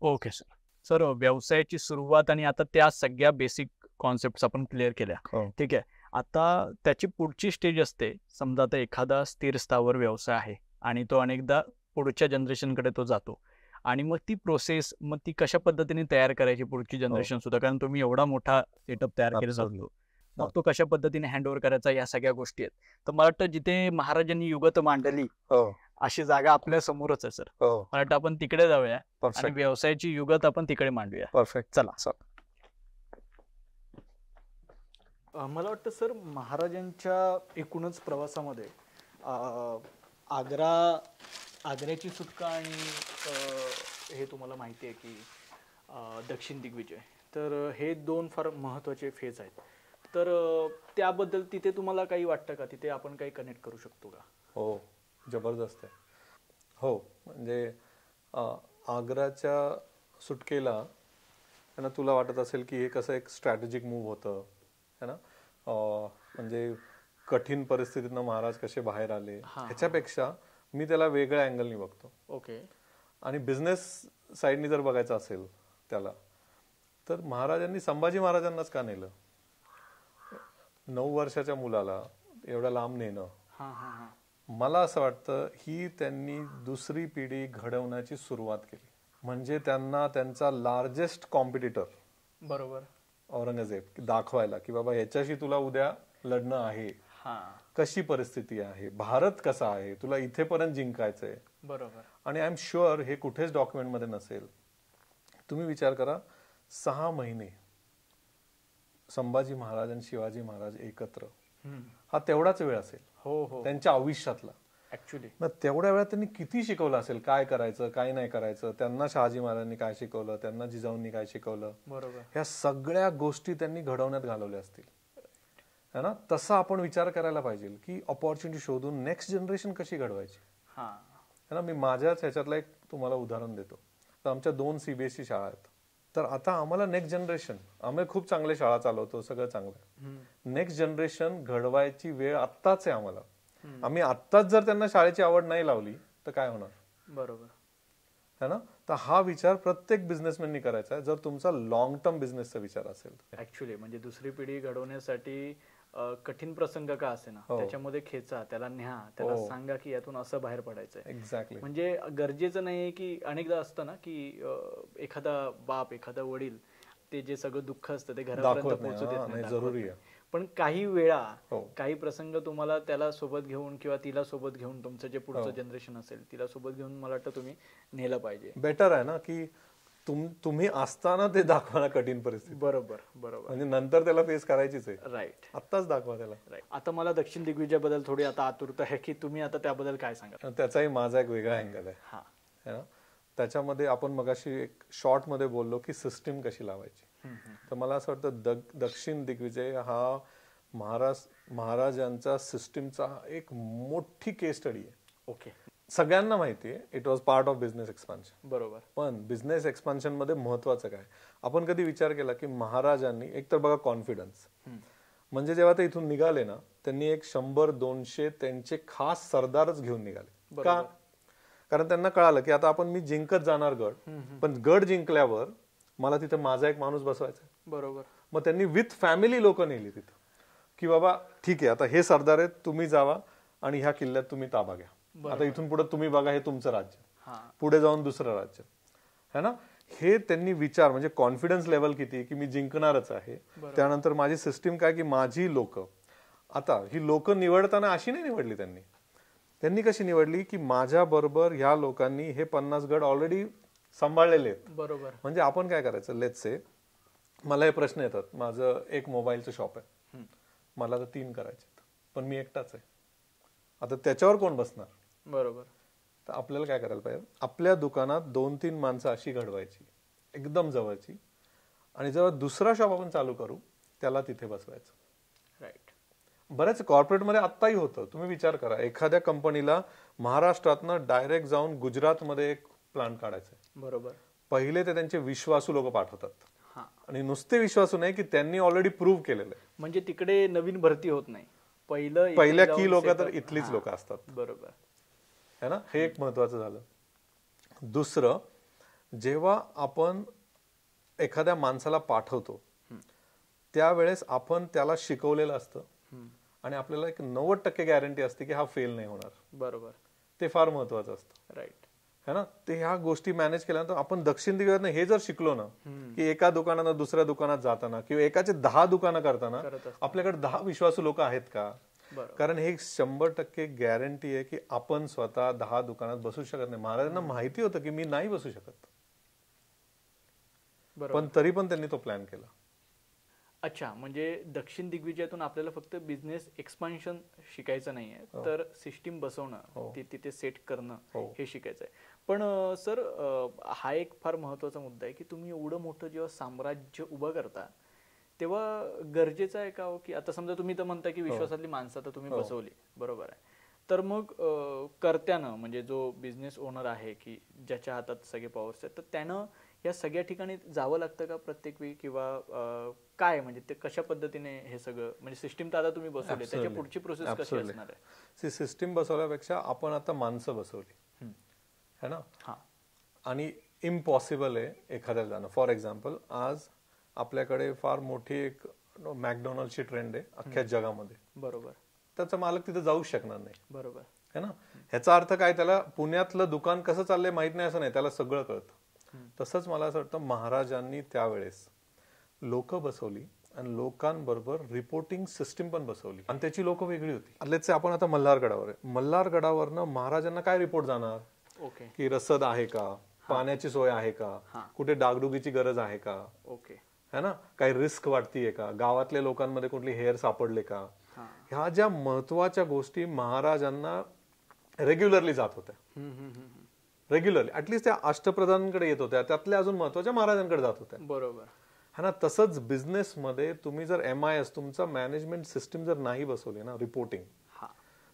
Okay sir. सर, व्यवसायाची सुरुवात आणि आता त्या सगळ्या बेसिक कॉन्सेप्ट आपण क्लिअर केल्या, ठीक आहे. आता त्याची पुढची स्टेज असते, समजा आता एखादा स्थिर स्थावर व्यवसाय आहे आणि तो अनेकदा पुढच्या जनरेशनकडे तो जातो, आणि मग ती प्रोसेस, मग ती कशा पद्धतीने तयार करायची पुढची जनरेशन सुद्धा, कारण तुम्ही एवढा मोठा सेटअप तयार केला जातो, मग तो कशा पद्धतीने हँडओव्हर करायचा, या सगळ्या गोष्टी आहेत. तर मला वाटतं जिथे महाराजांनी युगत मांडली अशी जागा आपल्या समोरच आहे सर. मला वाटतं आपण तिकडे जाऊया आणि व्यवसायाची युगत आपण तिकडे मांडूया. परफेक्ट, चला. मला वाटतं सर, महाराजांच्या एकूणच प्रवासामध्ये आग्र्याची सुटका आणि हे तुम्हाला माहिती आहे की दक्षिण दिग्विजय, तर हे 2 फार महत्त्वाचे फेज आहेत. तर त्याबद्दल तिथे तुम्हाला काही वाटतं का, तिथे आपण काही कनेक्ट करू शकतो का? हो, जबरदस्त आहे. हो, म्हणजे आग्राच्या सुटकेला तुला वाटत असेल की हे कसं एक स्ट्रॅटेजिक मूव्ह होतं, है ना. म्हणजे कठीण परिस्थितीतनं महाराज कसे बाहेर आले, ह्याच्यापेक्षा मी त्याला वेगळ्या अँगलनी बघतो. ओके. आणि बिझनेस साईडनी जर बघायचं असेल त्याला, तर महाराजांनी संभाजी महाराजांनाच का नेलं? 9 वर्षाच्या मुलाला एवढ्या लांब नेणं, मला असं वाटतं ही त्यांनी दुसरी पिढी घडवण्याची सुरुवात केली. म्हणजे त्यांना त्यांचा लार्जेस्ट कॉम्पिटिटर, बरोबर, औरंगजेब दाखवायला की बाबा ह्याच्याशी तुला उद्या लढणं आहे, कशी परिस्थिती आहे, भारत कसा आहे, तुला इथेपर्यंत जिंकायचंय. बरोबर. आणि आय एम शुअर हे कुठेच डॉक्युमेंट मध्ये नसेल. तुम्ही विचार करा, 6 महिने संभाजी महाराज आणि शिवाजी महाराज एकत्र, हा तेवढाच वेळ असेल त्यांच्या आयुष्यातला. ऍक्च्युली तेवढ्या वेळात त्यांनी किती शिकवलं असेल, काय करायचं काय नाही करायचं. त्यांना शहाजी महाराजांनी काय शिकवलं, त्यांना जिजाऊंनी काय शिकवलं, बरोबर, ह्या सगळ्या गोष्टी त्यांनी घडवण्यात घालवल्या असतील, है ना. तसा आपण विचार करायला पाहिजे की ऑपॉर्च्युनिटी शोधून नेक्स्ट जनरेशन कशी घडवायची, है ना. मी माझ्याच ह्याच्यातलं एक तुम्हाला उदाहरण देतो. तर आमच्या 2 CBSE शाळा आहेत. तर आता आम्हाला नेक्स्ट जनरेशन, आम्ही खूप चांगले शाळा चालवतो, सगळं चांगलं आहे. नेक्स्ट जनरेशन घडवायची वेळ आत्ताच आहे आम्हाला. आम्ही आत्ताच जर त्यांना शाळेची आवड नाही लावली तर काय होणार, बरोबर, है ना. तर हा विचार प्रत्येक बिझनेसमॅननी करायचा आहे, जर तुमचा लॉंग टर्म बिझनेसचा विचार असेल. ऍक्च्युली म्हणजे दुसरी पिढी घडवण्यासाठी कठीण प्रसंग का असे ना, त्याच्यामध्ये खेचा, त्याला न्या, त्याला सांगा की यातून असं बाहेर पडायचंय. एक्झॅक्टली. म्हणजे गरजेचं नाहीये की अनेकदा असतं ना की एखादा बाप, एखादा वडील, ते जे सगळं दुःख असतं ते घरापर्यंत पोहोचू देत नाही, जरुरी आहे. पण काही वेळा काही प्रसंग तुम्हाला त्याला सोबत घेऊन किंवा तिला सोबत घेऊन, तुमचं जे पुढचं जनरेशन असेल तिला सोबत घेऊन, मला वाटतं तुम्ही नेलं पाहिजे. बेटर आहे ना की तुम्ही असताना ते दाखवा कठीण परिस्थिती. बरोबर, बरोबर. म्हणजे नंतर त्याला फेस करायचीच आहे. राईट. आत्ताच दाखवा त्याला. राईट. आता मला दक्षिण दिग्विजयाबद्दल थोडी आता आतुरता आहे की तुम्ही आता त्याबद्दल काय सांगा. त्याचाही माझा एक वेगळा अँगल आहे. त्याच्यामध्ये आपण मगाशी एक शॉर्ट मध्ये बोललो की सिस्टीम कशी लावायची. तर मला असं वाटतं दक्षिण दिग्विजय हा महाराजांचा सिस्टीमचा एक मोठी केस स्टडी आहे. ओके. सगळ्यांना माहिती आहे it was part of business expansion, बरोबर. पण बिझनेस एक्सपान्शन मध्ये महत्वाचं काय, आपण कधी विचार केला की महाराजांनी एक तर बघा कॉन्फिडन्स, म्हणजे जेव्हा ते इथून निघाले ना, त्यांनी एक 100-200 त्यांचे खास सरदारच घेऊन निघाले. का? कारण त्यांना कळालं की आता आपण मी जिंकत जाणार गड, पण गड जिंकल्यावर मला तिथं माझा एक माणूस बसवायचा. बरोबर. मग त्यांनी विथ फॅमिली लोक नेली तिथं, की बाबा ठीक आहे आता हे सरदार आहेत, तुम्ही जावा आणि ह्या किल्ल्यात तुम्ही ताबा घ्या, आता इथून पुढे तुम्ही बघा, हे तुमचं राज्य, पुढे जाऊन दुसरं राज्य, है ना. हे त्यांनी विचार, म्हणजे कॉन्फिडन्स लेवल किती की मी जिंकणारच आहे. त्यानंतर माझी सिस्टीम काय की माझी लोक, आता ही लोक निवडताना अशी नाही निवडली त्यांनी कशी निवडली की माझ्या बरोबर ह्या लोकांनी हे 50 गड ऑलरेडी सांभाळलेले आहेत. बरोबर. म्हणजे आपण काय करायचं, लेट्स से मला हे प्रश्न येतात, माझं एक मोबाईलचं शॉप आहे, मला तर 3 करायचे, पण मी एकटाच आहे, आता त्याच्यावर कोण बसणार. बरोबर. तर आपल्याला काय करायला पाहिजे, आपल्या दुकानात 2-3 माणसं अशी घडवायची एकदम जवळची, आणि जेव्हा दुसरा शॉप आपण चालू करू त्याला तिथे बसवायचं. राईट. बऱ्याच कॉर्पोरेटमध्ये आत्ताही होतं. तुम्ही विचार करा, एखाद्या कंपनीला महाराष्ट्रातनं डायरेक्ट जाऊन गुजरातमध्ये एक प्लांट काढायचा आहे. बरोबर. पहिले ते त्यांचे विश्वासू लोक पाठवतात, आणि नुसते विश्वासू नाही की त्यांनी ऑलरेडी प्रूव्ह केलेलं आहे. म्हणजे तिकडे नवीन भरती होत नाही, पहिल्या की लोक तर इथलीच लोक असतात. बरोबर है ना. हे एक महत्वाचं झालं. दुसरं, जेव्हा आपण एखाद्या माणसाला पाठवतो त्यावेळेस आपण त्याला शिकवलेलं असतं, आणि आपल्याला एक 90% गॅरंटी असते की हा फेल नाही होणार. बरोबर. ते फार महत्वाचं असतं. राईट. है ना. ते ह्या गोष्टी मॅनेज केल्यानंतर आपण दक्षिण दिग्गजातनं हे जर शिकलो ना, की एका दुकानानं दुसऱ्या दुकानात जाताना किंवा एकाचे 10 दुकानं करताना आपल्याकडे 10 विश्वासू लोक आहेत का. कारण हे 100% गॅरंटी आहे की आपण स्वतः 10 दुकानात बसू शकत नाही. महाराजांना माहिती होतं की मी नाही बसू शकत, पण तरी पण त्यांनी तो प्लॅन केला. अच्छा, म्हणजे दक्षिण दिग्विजयातून आपल्याला फक्त बिझनेस एक्सपान्शन शिकायचं नाहीये, तर सिस्टीम बसवणं, ती तिथे सेट करणं हे शिकायचं आहे. पण सर, हा एक फार महत्वाचा मुद्दा आहे की तुम्ही एवढं मोठं जेव्हा साम्राज्य उभं करता तेव्हा गरजेचं आहे का, की आता समजा तुम्ही तर म्हणता की विश्वासातली माणसं तर तुम्ही बसवली, बरोबर आहे, तर मग कर्त्यानं, म्हणजे जो बिझनेस ओनर आहे की ज्याच्या हातात सगळे पॉवर्स आहेत, तर त्यानं या सगळ्या ठिकाणी जावं लागतं का प्रत्येक वेळी, किंवा काय, म्हणजे ते कशा पद्धतीने हे सगळं, म्हणजे सिस्टीम तर आता तुम्ही बसवली, त्याच्या पुढची प्रोसेस कशी असणार आहे. सिस्टीम बसवल्यापेक्षा आपण आता माणसं बसवली है ना. आणि इम्पॉसिबल आहे एखाद्याला जाणं. फॉर एक्झाम्पल, आज आपल्याकडे फार मोठी एक मॅकडोनल्डची ट्रेंड आहे अख्ख्या जगामध्ये. बरोबर. त्याचा मालक तिथे जाऊ शकणार नाही. बरोबर. है ना. ह्याचा अर्थ काय, त्याला पुण्यातलं दुकान कसं चाललंय माहित नाही असं नाही, त्याला सगळं कळतं. तसंच मला असं वाटतं महाराजांनी त्यावेळेस लोक बसवली आणि लोकांबरोबर रिपोर्टिंग सिस्टीम पण बसवली, आणि त्याची लोक वेगळी होती. लेट्स से आपण आता मल्हारगडावर आहे, मल्हारगडावरनं महाराजांना काय रिपोर्ट जाणार, की रसद आहे का, पाण्याची सोय आहे का, कुठे डागडुगीची गरज आहे का, है ना, काही रिस्क वाटतीये का, गावातल्या लोकांमध्ये कुठली हेअर सापडले का. ह्या ज्या महत्वाच्या गोष्टी महाराजांना रेग्युलरली जात होत्या, रेग्युलरली ऍटलीस्ट त्या अष्टप्रधानांकडे येत होत्या, त्यातल्या अजून महत्वाच्या महाराजांकडे जात होत्या. बरोबर है ना. तसंच बिझनेस मध्ये तुम्ही जर MIS, तुमचा मॅनेजमेंट सिस्टीम जर नाही बसवली ना, रिपोर्टिंग,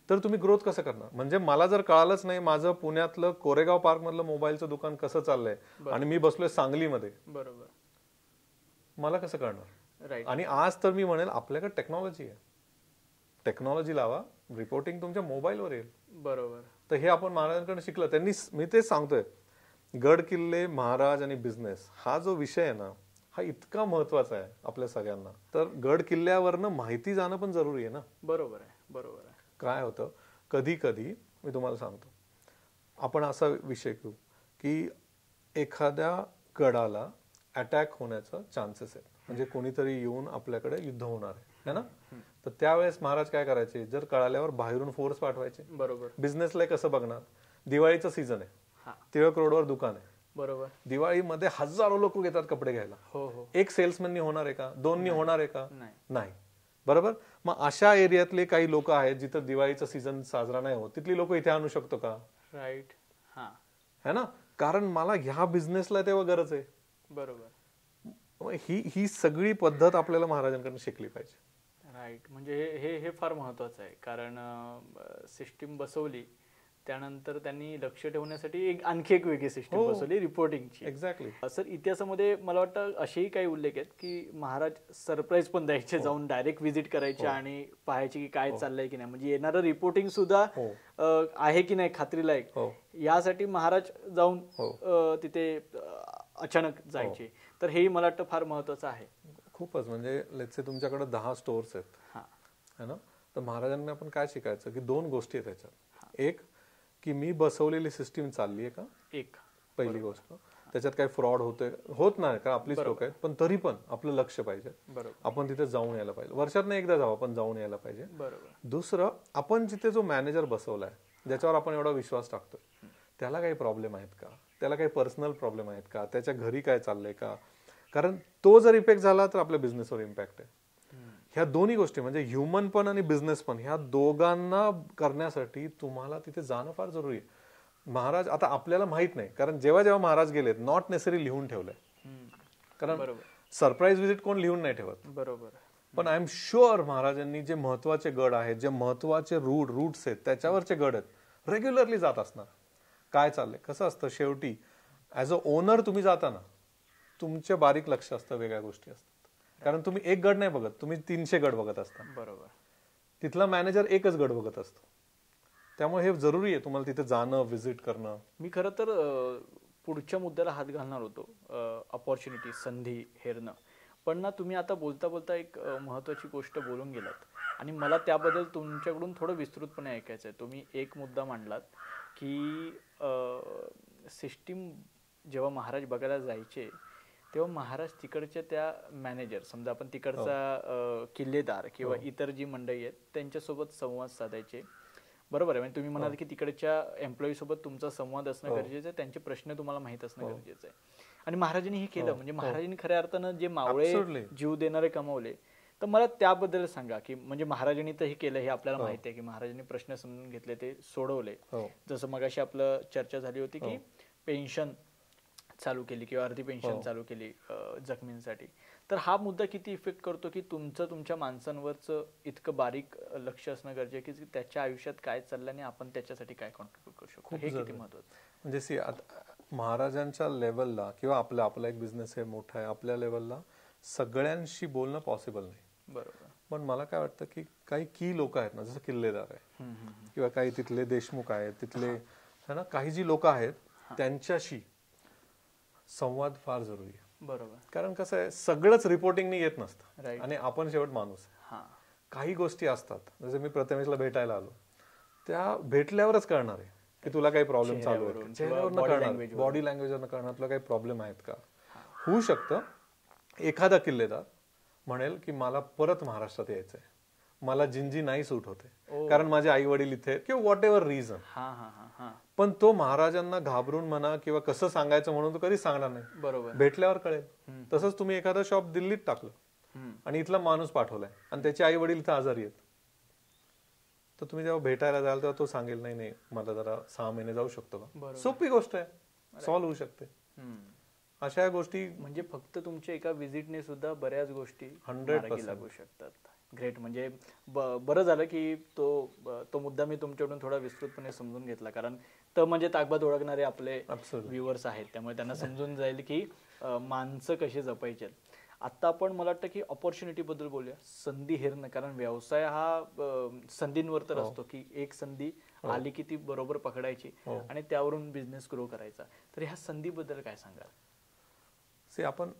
तर तुम्ही ग्रोथ कसं करणार. म्हणजे मला जर कळालंच नाही माझं पुण्यातलं कोरेगाव पार्क मधलं मोबाईलचं दुकान कसं चाललंय आणि मी बसलोय सांगलीमध्ये, बरोबर, मला कसं कळणार. आणि आज तर मी म्हणेल आपल्याकडे टेक्नॉलॉजी आहे, टेक्नॉलॉजी लावा, रिपोर्टिंग तुमच्या मोबाईलवर येईल. बरोबर. तर हे आपण महाराजांकडे शिकलं. त्यांनी, मी तेच सांगतोय, गड किल्ले, महाराज आणि बिझनेस हा जो विषय आहे ना, हा इतका महत्वाचा आहे आपल्या सगळ्यांना. तर गड किल्ल्यावरनं माहिती जाणं पण जरुरी आहे ना. बरोबर आहे. बरोबर आहे. काय होतं, कधी कधी मी तुम्हाला सांगतो, आपण असा विषय घेऊ की एखाद्या गडाला अटॅक होण्याचा चान्सेस आहेत, म्हणजे कोणीतरी येऊन आपल्याकडे युद्ध होणार आहे ना. तर त्यावेळेस महाराज काय करायचे, जर कळाल्यावर बाहेरून फोर्स पाठवायचे. बरोबर. बिझनेसला कसं बघणार, दिवाळीचं सीझन आहे, टिळक रोडवर दुकान आहे, बरोबर, दिवाळीमध्ये हजारो लोक येतात कपडे घ्यायला. एक सेल्समॅननी होणार आहे का, 2नी होणार आहे का, नाही. बरोबर. मग अशा एरियातले काही लोक आहेत जिथं दिवाळीचा सीझन साजरा नाही होत, तिथली लोक इथे आणू शकतो का. राईट. है ना. कारण मला ह्या बिझनेसला तेव्हा गरज आहे. बरोबर. ही सगळी पद्धत आपल्याला महाराजांकडून शिकली पाहिजे. राईट. म्हणजे हे फार महत्वाचं आहे, कारण सिस्टीम बसवली त्यानंतर त्यांनी लक्ष ठेवण्यासाठी आणखी एक वेगळी सिस्टीम हो. बसवली रिपोर्टिंगची. एक्झॅक्टली. सर इतिहासामध्ये मला वाटतं असेही काही उल्लेख आहेत की महाराज सरप्राईज पण द्यायचे, जाऊन डायरेक्ट व्हिजिट करायचे आणि पाहायचे की काय चाललंय की नाही, म्हणजे येणारं रिपोर्टिंग सुद्धा आहे की नाही खात्रीलायक, यासाठी महाराज जाऊन तिथे अचानक जायचे. तर हेही मला वाटतं फार महत्वाचं आहे. खूपच. म्हणजे लेट्स से तुमच्याकडे 10 स्टोअर्स आहेत है ना, तर महाराजांनी आपण काय शिकायचं की 2 गोष्टी आहेत त्याच्यात. एक की मी बसवलेली सिस्टीम चालली आहे का, एक पहिली गोष्ट. त्याच्यात काही फ्रॉड होत नाही का, आपलीच लोक आहेत, पण तरी पण आपलं लक्ष पाहिजे. आपण तिथे जाऊन यायला पाहिजे, वर्षातनं एकदा जाऊ आपण, जाऊन यायला पाहिजे. दुसरं, आपण जिथे जो मॅनेजर बसवलाय ज्याच्यावर आपण एवढा विश्वास टाकतोय, त्याला काही प्रॉब्लेम आहेत का, त्याला काही पर्सनल प्रॉब्लेम आहेत का, त्याच्या घरी काय चाललंय का. कारण तो जर इफेक्ट झाला तर आपल्या बिझनेसवर इम्पॅक्ट आहे. ह्या दोन्ही गोष्टी म्हणजे ह्युमन पण आणि बिझनेस पण, ह्या दोघांना करण्यासाठी तुम्हाला तिथे जाणं फार जरुरी आहे. महाराज आता आपल्याला माहित नाही, कारण जेव्हा जेव्हा महाराज गेलेत नॉट नेसेसरी लिहून ठेवलंय, कारण सरप्राईज व्हिजिट कोण लिहून नाही ठेवत. बरोबर. पण आय एम शुअर महाराजांनी जे महत्वाचे गड आहेत, जे महत्वाचे रूट्स आहेत, त्याच्यावरचे गड आहेत, रेग्युलरली जात असणार. काय चाललंय, कसं असतं, शेवटी ऍज अ ओनर तुम्ही जाताना तुमचे बारीक लक्ष असतं, वेगळ्या गोष्टी असतात. कारण तुम्ही एक गड नाही बघत, तुम्ही 300 गड बघत असता. बरोबर. तिथला मॅनेजर एकच गड बघत असतो. त्यामुळे हे जरुरी आहे तुम्हाला तिथे जाणं, व्हिजिट करणं. मी खरं तर पुढच्या मुद्द्याला हात घालणार होतो, अपॉर्च्युनिटी, संधी हेरणं. पण ना तुम्ही आता बोलता बोलता एक महत्वाची गोष्ट बोलून गेलात आणि मला त्याबद्दल तुमच्याकडून थोडं विस्तृतपणे ऐकायचं आहे. तुम्ही एक मुद्दा मांडलात की सिस्टीम जेव्हा महाराज बघायला जायचे तेव्हा महाराज तिकडच्या त्या मॅनेजर, समजा आपण तिकडचा किल्लेदार किंवा इतर जी मंडळी आहेत त्यांच्यासोबत संवाद साधायचे. बरोबर आहे, म्हणजे तुम्ही म्हणाल की तिकडच्या एम्प्लॉई सोबत तुमचा संवाद असणं गरजेचं आहे, त्यांचे प्रश्न तुम्हाला माहित असणं गरजेचं आहे. आणि महाराजांनी हे केलं, म्हणजे महाराजांनी खऱ्या अर्थानं जे मावळे जीव देणारे कमावले. तर मला त्याबद्दल सांगा की म्हणजे महाराजांनी तर हे केलं, हे आपल्याला माहिती आहे की महाराजांनी प्रश्न समजून घेतले, ते सोडवले. जसं मगाशी आपलं चर्चा झाली होती की पेन्शन चालू केली किंवा अर्धी पेन्शन चालू केली जखमींसाठी. तर हा मुद्दा किती इफेक्ट करतो की तुमच्या माणसांवरचं इतकं बारीक लक्ष असणं गरजेचं की त्याच्या आयुष्यात काय चाललं आणि आपण त्याच्यासाठी काय कॉन्ट्रीब्यूट करू शकतो, हे किती महत्वाचं. म्हणजे सी महाराजांच्या लेवलला किंवा आपला एक बिझनेस आहे मोठा आहे, आपल्या लेवलला सगळ्यांशी बोलणं पॉसिबल नाही. बरोबर. पण मला काय वाटतं की काही की लोक आहेत ना, जसं किल्लेदार आहे किंवा काही तिथले देशमुख आहेत, तिथले है ना, काही जी लोक आहेत त्यांच्याशी संवाद फार जरुरी आहे. बरोबर. कारण कसं आहे, सगळंच रिपोर्टिंगनी येत नसतं आणि आपण शेवट माणूस आहे. काही गोष्टी असतात, जसं मी प्रथमेशला भेटायला आलो, त्या भेटल्यावरच कळणार आहे की तुला काही प्रॉब्लेम चालू आहे, चेहऱ्यावरनं कळणार, बॉडी लँग्वेजवरनं कळणार तुला काही प्रॉब्लेम आहेत का. होऊ शकतं एखादा किल्लेदार म्हणेल की मला परत महाराष्ट्रात यायचंय, मला जिंजी नाही सूट होते कारण माझे आई वडील इथे किंवा व्हॉट एव्हर रिझन. पण तो महाराजांना घाबरून म्हणा किंवा कसं सांगायचं म्हणून तो कधीच सांगणार नाही. बरोबर. भेटल्यावर कळेल. तसंच तुम्ही एखादं शॉप दिल्लीत टाकलं आणि इथला माणूस पाठवलाय आणि त्याचे आई वडील इथं आजारी आहेत, तर तुम्ही जेव्हा भेटायला जाल तेव्हा तो सांगेल नाही नाही मला जरा 6 महिने जाऊ शकतो का. सोपी गोष्ट आहे, सॉल्व्ह होऊ शकते. अशा गोष्टी म्हणजे फक्त तुमच्या एका व्हिजिटने सुद्धा बऱ्याच गोष्टी 100% लागू शकतात. ग्रेट. म्हणजे बरं झालं की तो मुद्दा मी तुमच्याकडून थोडा विस्तृतपणे समजून घेतला, कारण म्हणजे ताकद ओळखणारे आपले व्ह्युअर्स आहेत, त्यामुळे त्यांना समजून जाईल की माणसं कशी जपायचे. आता आपण मला वाटतं की ऑपॉर्च्युनिटी बद्दल बोलूया, संधी हेरणं. कारण व्यवसाय हा संधींवर तर असतो की एक संधी आली की ती बरोबर पकडायची आणि त्यावरून बिझनेस ग्रो करायचा. तर ह्या संधीबद्दल काय सांगाल. आपण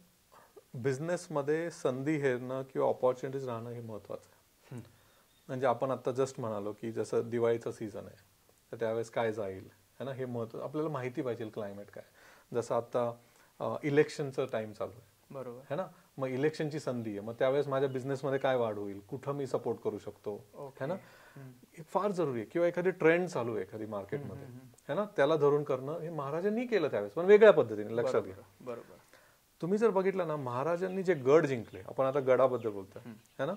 बिझनेसमध्ये संधी हेरणं किंवा ऑपॉर्च्युनिटीज राहणं हे महत्वाचं आहे. म्हणजे आपण आता जस्ट म्हणालो की जसं दिवाळीचं सीझन आहे तर त्यावेळेस काय जाईल है ना, हे महत्व आपल्याला माहिती पाहिजे. क्लायमेट काय, जसं आता इलेक्शनचं टाइम चालू आहे, बरोबर है ना, मग इलेक्शनची संधी आहे, मग त्यावेळेस माझ्या बिझनेसमध्ये काय वाढ होईल, कुठं मी सपोर्ट करू शकतो है ना, हे फार जरुरी आहे. किंवा एखादी ट्रेंड चालू आहे एखादी मार्केटमध्ये है ना, त्याला धरून करणं हे महाराजांनी केलं त्यावेळेस, पण वेगळ्या पद्धतीने. लक्षात घ्या. बरोबर. तुम्ही जर बघितलं ना, महाराजांनी जे गड जिंकले, आपण आता गडाबद्दल बोलतोय है ना,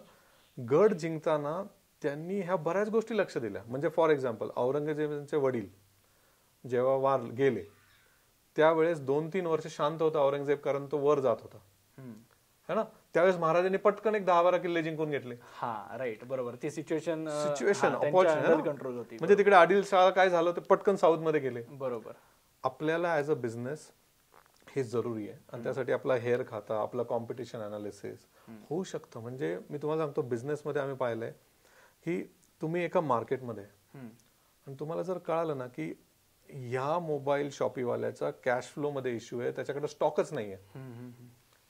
गड जिंकताना त्यांनी ह्या बऱ्याच गोष्टी लक्ष दिल्या. म्हणजे फॉर एक्झाम्पल औरंगजेबाचे वडील जेव्हा गेले त्यावेळेस 2-3 वर्ष शांत होता औरंगजेब, कारण तो वर जात होता है ना. त्यावेळेस महाराजांनी पटकन एक 10-12 किल्ले जिंकून घेतले. हा राईट, बरोबर. ती सिच्युएशन कंट्रोल होती. म्हणजे तिकडे आदिलशाह काय झालं ते पटकन साऊथ मध्ये गेले. बरोबर. आपल्याला ऍज अ बिझनेस हे जरुरी आहे आणि त्यासाठी आपला हेअर खाता, आपला कॉम्पिटिशन अनालिसिस होऊ शकतं. म्हणजे मी तुम्हाला सांगतो, बिझनेसमध्ये आम्ही पाहिलंय की तुम्ही एका मार्केटमध्ये आणि तुम्हाला जर कळालं ना की ह्या मोबाईल शॉपीवाल्याचा कॅश फ्लो मध्ये इश्यू आहे, त्याच्याकडे स्टॉकच नाहीये,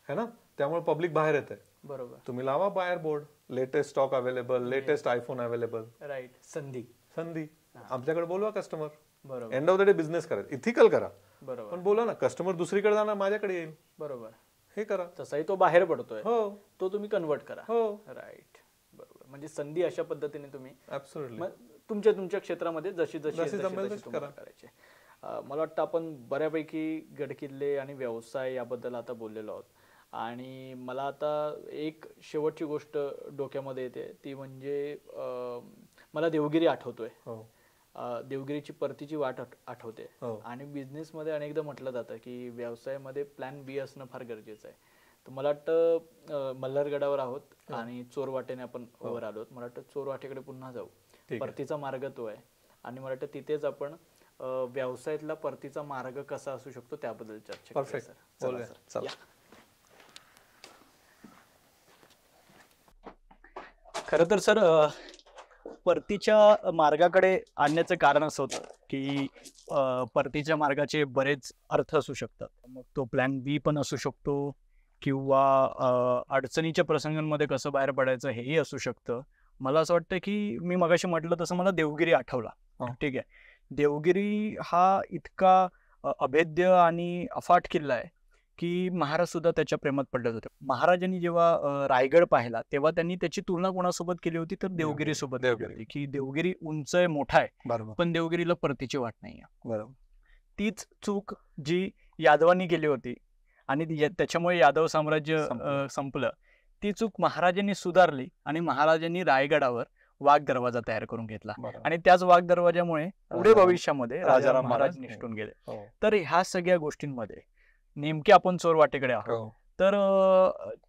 है ना, त्यामुळे पब्लिक बाहेर येते. बरोबर. तुम्ही लावा buyer board, latest stock available, latest iPhone available. Right. संधी आमच्याकडे बोलवा कस्टमर. बरोबर. End of the day business करा, इथिकल करा. बरोबर. पण बोला ना, कस्टमर दुसरीकडे जाणार, माझ्याकडे येईल. बरोबर. हे करा. तसाही तो बाहेर पडतोय, हो, तो तुम्ही कन्वर्ट करा. हो, राईट. बरोबर. म्हणजे संधी अशा पद्धतीने तुम्ही ऍब्सोल्युटली तुमच्या क्षेत्रामध्ये जशी जमेल तशी करा. करायचे. मला वाटतं आपण बऱ्यापैकी गडकिल्ले आणि व्यवसाय याबद्दल आता बोललेलो आहोत. आणि मला आता एक शेवटची गोष्ट डोक्यामध्ये येते, ती म्हणजे मला देवगिरी आठवतोय. देवगिरीची परतीची वाट आठवते. आणि बिझनेस मध्ये अनेकदा म्हटलं जातं की व्यवसायामध्ये प्लॅन बी असणं फार गरजेचं आहे. तर मला वाटतं मल्हारगडावर आहोत आणि चोरवाटेने आपण वर आलो. मला वाटतं चोरवाटेकडे पुन्हा जाऊ. परतीचा मार्ग तो आहे आणि मला वाटतं तिथेच आपण व्यवसायातला परतीचा मार्ग कसा असू शकतो त्याबद्दल चर्चा करूया. सर, खरं तर सर, परतीच्या मार्गाकडे आणण्याचं कारण असं होतं की परतीच्या मार्गाचे बरेच अर्थ असू शकतात. मग तो प्लॅन बी पण असू शकतो किंवा अडचणीच्या प्रसंगांमध्ये कसं बाहेर पडायचं हेही असू शकतं. मला असं वाटतं की मी मगाशी म्हटलं तसं मला देवगिरी आठवला. ठीक आहे. देवगिरी हा इतका अभेद्य आणि अफाट किल्ला आहे की महाराज सुद्धा त्याच्या प्रेमात पडले होते. महाराजांनी जेव्हा रायगड पाहिला तेव्हा त्यांनी त्याची तुलना कोणासोबत केली होती तर देवगिरी सोबत केली होती की देवगिरी उंच आहे, मोठा आहे, बरोबर, पण देवगिरीला परतीची वाट नाहीये. बरोबर. तीच चूक जी यादवांनी केली होती आणि त्याच्यामुळे यादव साम्राज्य संपलं, ती चूक महाराजांनी सुधारली आणि महाराजांनी रायगडावर वाघ दरवाजा तयार करून घेतला आणि त्याच वाघ दरवाजामुळे पुढे भविष्यामध्ये राजाराम महाराज निष्ठून गेले. तर ह्या सगळ्या गोष्टींमध्ये नेमके आपण चोरवाटेकडे आहोत. तर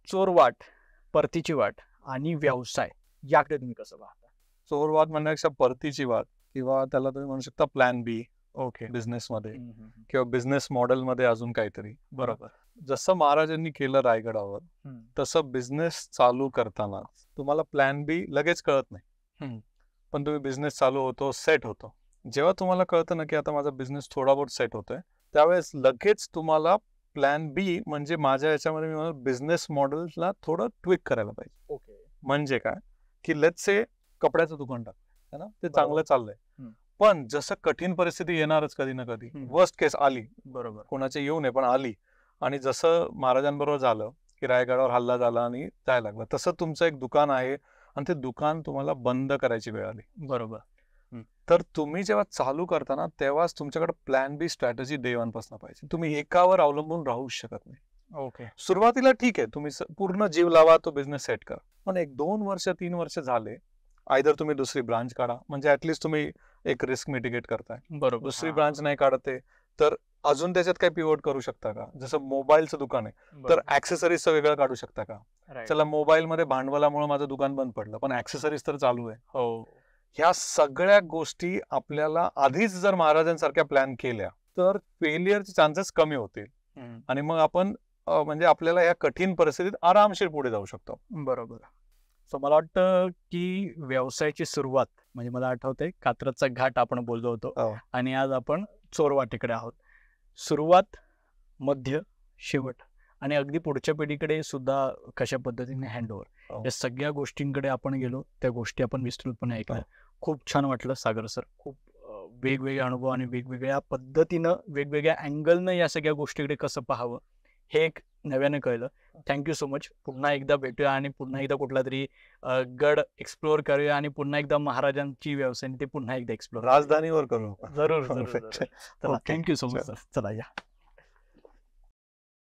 चोरवाट, परतीची वाट आणि व्यवसाय याकडे तुम्ही कसं पाहता? चोरवाट म्हणण्यापेक्षा परतीची वाट, किंवा त्याला तुम्ही म्हणू शकता प्लॅन बी. ओके. बिझनेस मध्ये किंवा बिझनेस मॉडेल मध्ये अजून काहीतरी. बरोबर. जसं महाराजांनी केलं रायगडावर, तसं बिझनेस चालू करताना तुम्हाला प्लॅन बी लगेच कळत नाही, पण तुम्ही बिझनेस चालू होतो, सेट होतो. जेव्हा तुम्हाला कळतं ना की आता माझा बिझनेस थोडा बहुत सेट होतोय, त्यावेळेस लगेच तुम्हाला प्लॅन बी म्हणजे माझ्या याच्यामध्ये मी म्हणतो बिझनेस मॉडेलला थोडं ट्विक करायला पाहिजे. ओके. म्हणजे काय की लेट्स से कपड्याचं दुकान टाकलं ना, ते चांगलं चाललंय, पण जसं कठीण परिस्थिती येणारच कधी ना कधी, वर्स्ट केस आली, बरोबर, कोणाचे येऊ नये पण आली, आणि जसं महाराजांबरोबर झालं की रायगडावर हल्ला झाला आणि जायला लागला, तसं तुमचं एक दुकान आहे आणि ते दुकान तुम्हाला बंद करायची वेळ आली. बरोबर. तर तुम्ही जेव्हा चालू करताना तेव्हाच तुमच्याकडे प्लॅन बी स्ट्रॅटेजी डे वन पासून पाहिजे. तुम्ही एकावर अवलंबून राहू शकत नाही. ओके. सुरुवातीला ठीक आहे, तुम्ही पूर्ण जीव लावा, तो बिझनेस सेट करा, पण 1-2 वर्ष 3 वर्ष झाले, आयदर तुम्ही दुसरी ब्रांच काढा, म्हणजे ऍटलीस्ट तुम्ही एक रिस्क मिटिगेट करताय. बरोबर. दुसरी ब्रांच नाही काढते तर अजून त्याच्यात काही पिवोट करू शकता का? जसं मोबाईलचं दुकान आहे तर ऍक्सेसरीजचं वेगळं काढू शकता का? चला, मोबाईल मध्ये भांडवलामुळे माझं दुकान बंद पडलं, पण ऍक्सेसरीज तर चालू आहे. हो. ह्या सगळ्या गोष्टी आपल्याला आधीच जर महाराजांसारख्या प्लॅन केल्या तर फेलियरचे चान्सेस कमी होतील आणि मग आपण म्हणजे आपल्याला या कठीण परिस्थितीत आरामशीर पुढे जाऊ शकतो. बरोबर. सो मला वाटतं की व्यवसायाची सुरुवात म्हणजे मला आठवतंय कात्रजचा घाट आपण बोललो होतो आणि आज आपण चोरवाटेकडे आहोत. सुरुवात, मध्य, शेवट आणि अगदी पुढच्या पिढीकडे सुद्धा कशा पद्धतीने हँडओव्हर, या सगळ्या गोष्टींकडे आपण गेलो, त्या गोष्टी आपण विस्तृतपणे ऐकल्या. खूप छान वाटलं सागर सर. खूप वेगवेगळे अनुभव आणि वेगवेगळ्या पद्धतीनं, वेगवेगळ्या अँगलनं या सगळ्या गोष्टीकडे कसं पाहावं हे एक नव्याने कळलं. Thank you so much. पुन्हा एकदा भेटूया आणि पुन्हा एकदा कुठला तरी गड एक्सप्लोअर करूया आणि पुन्हा एकदा महाराजांची व्यवसाय ते पुन्हा एकदा एक्सप्लोअर राजधानीवर करू. जरूर. Thank you so much sir. चला या.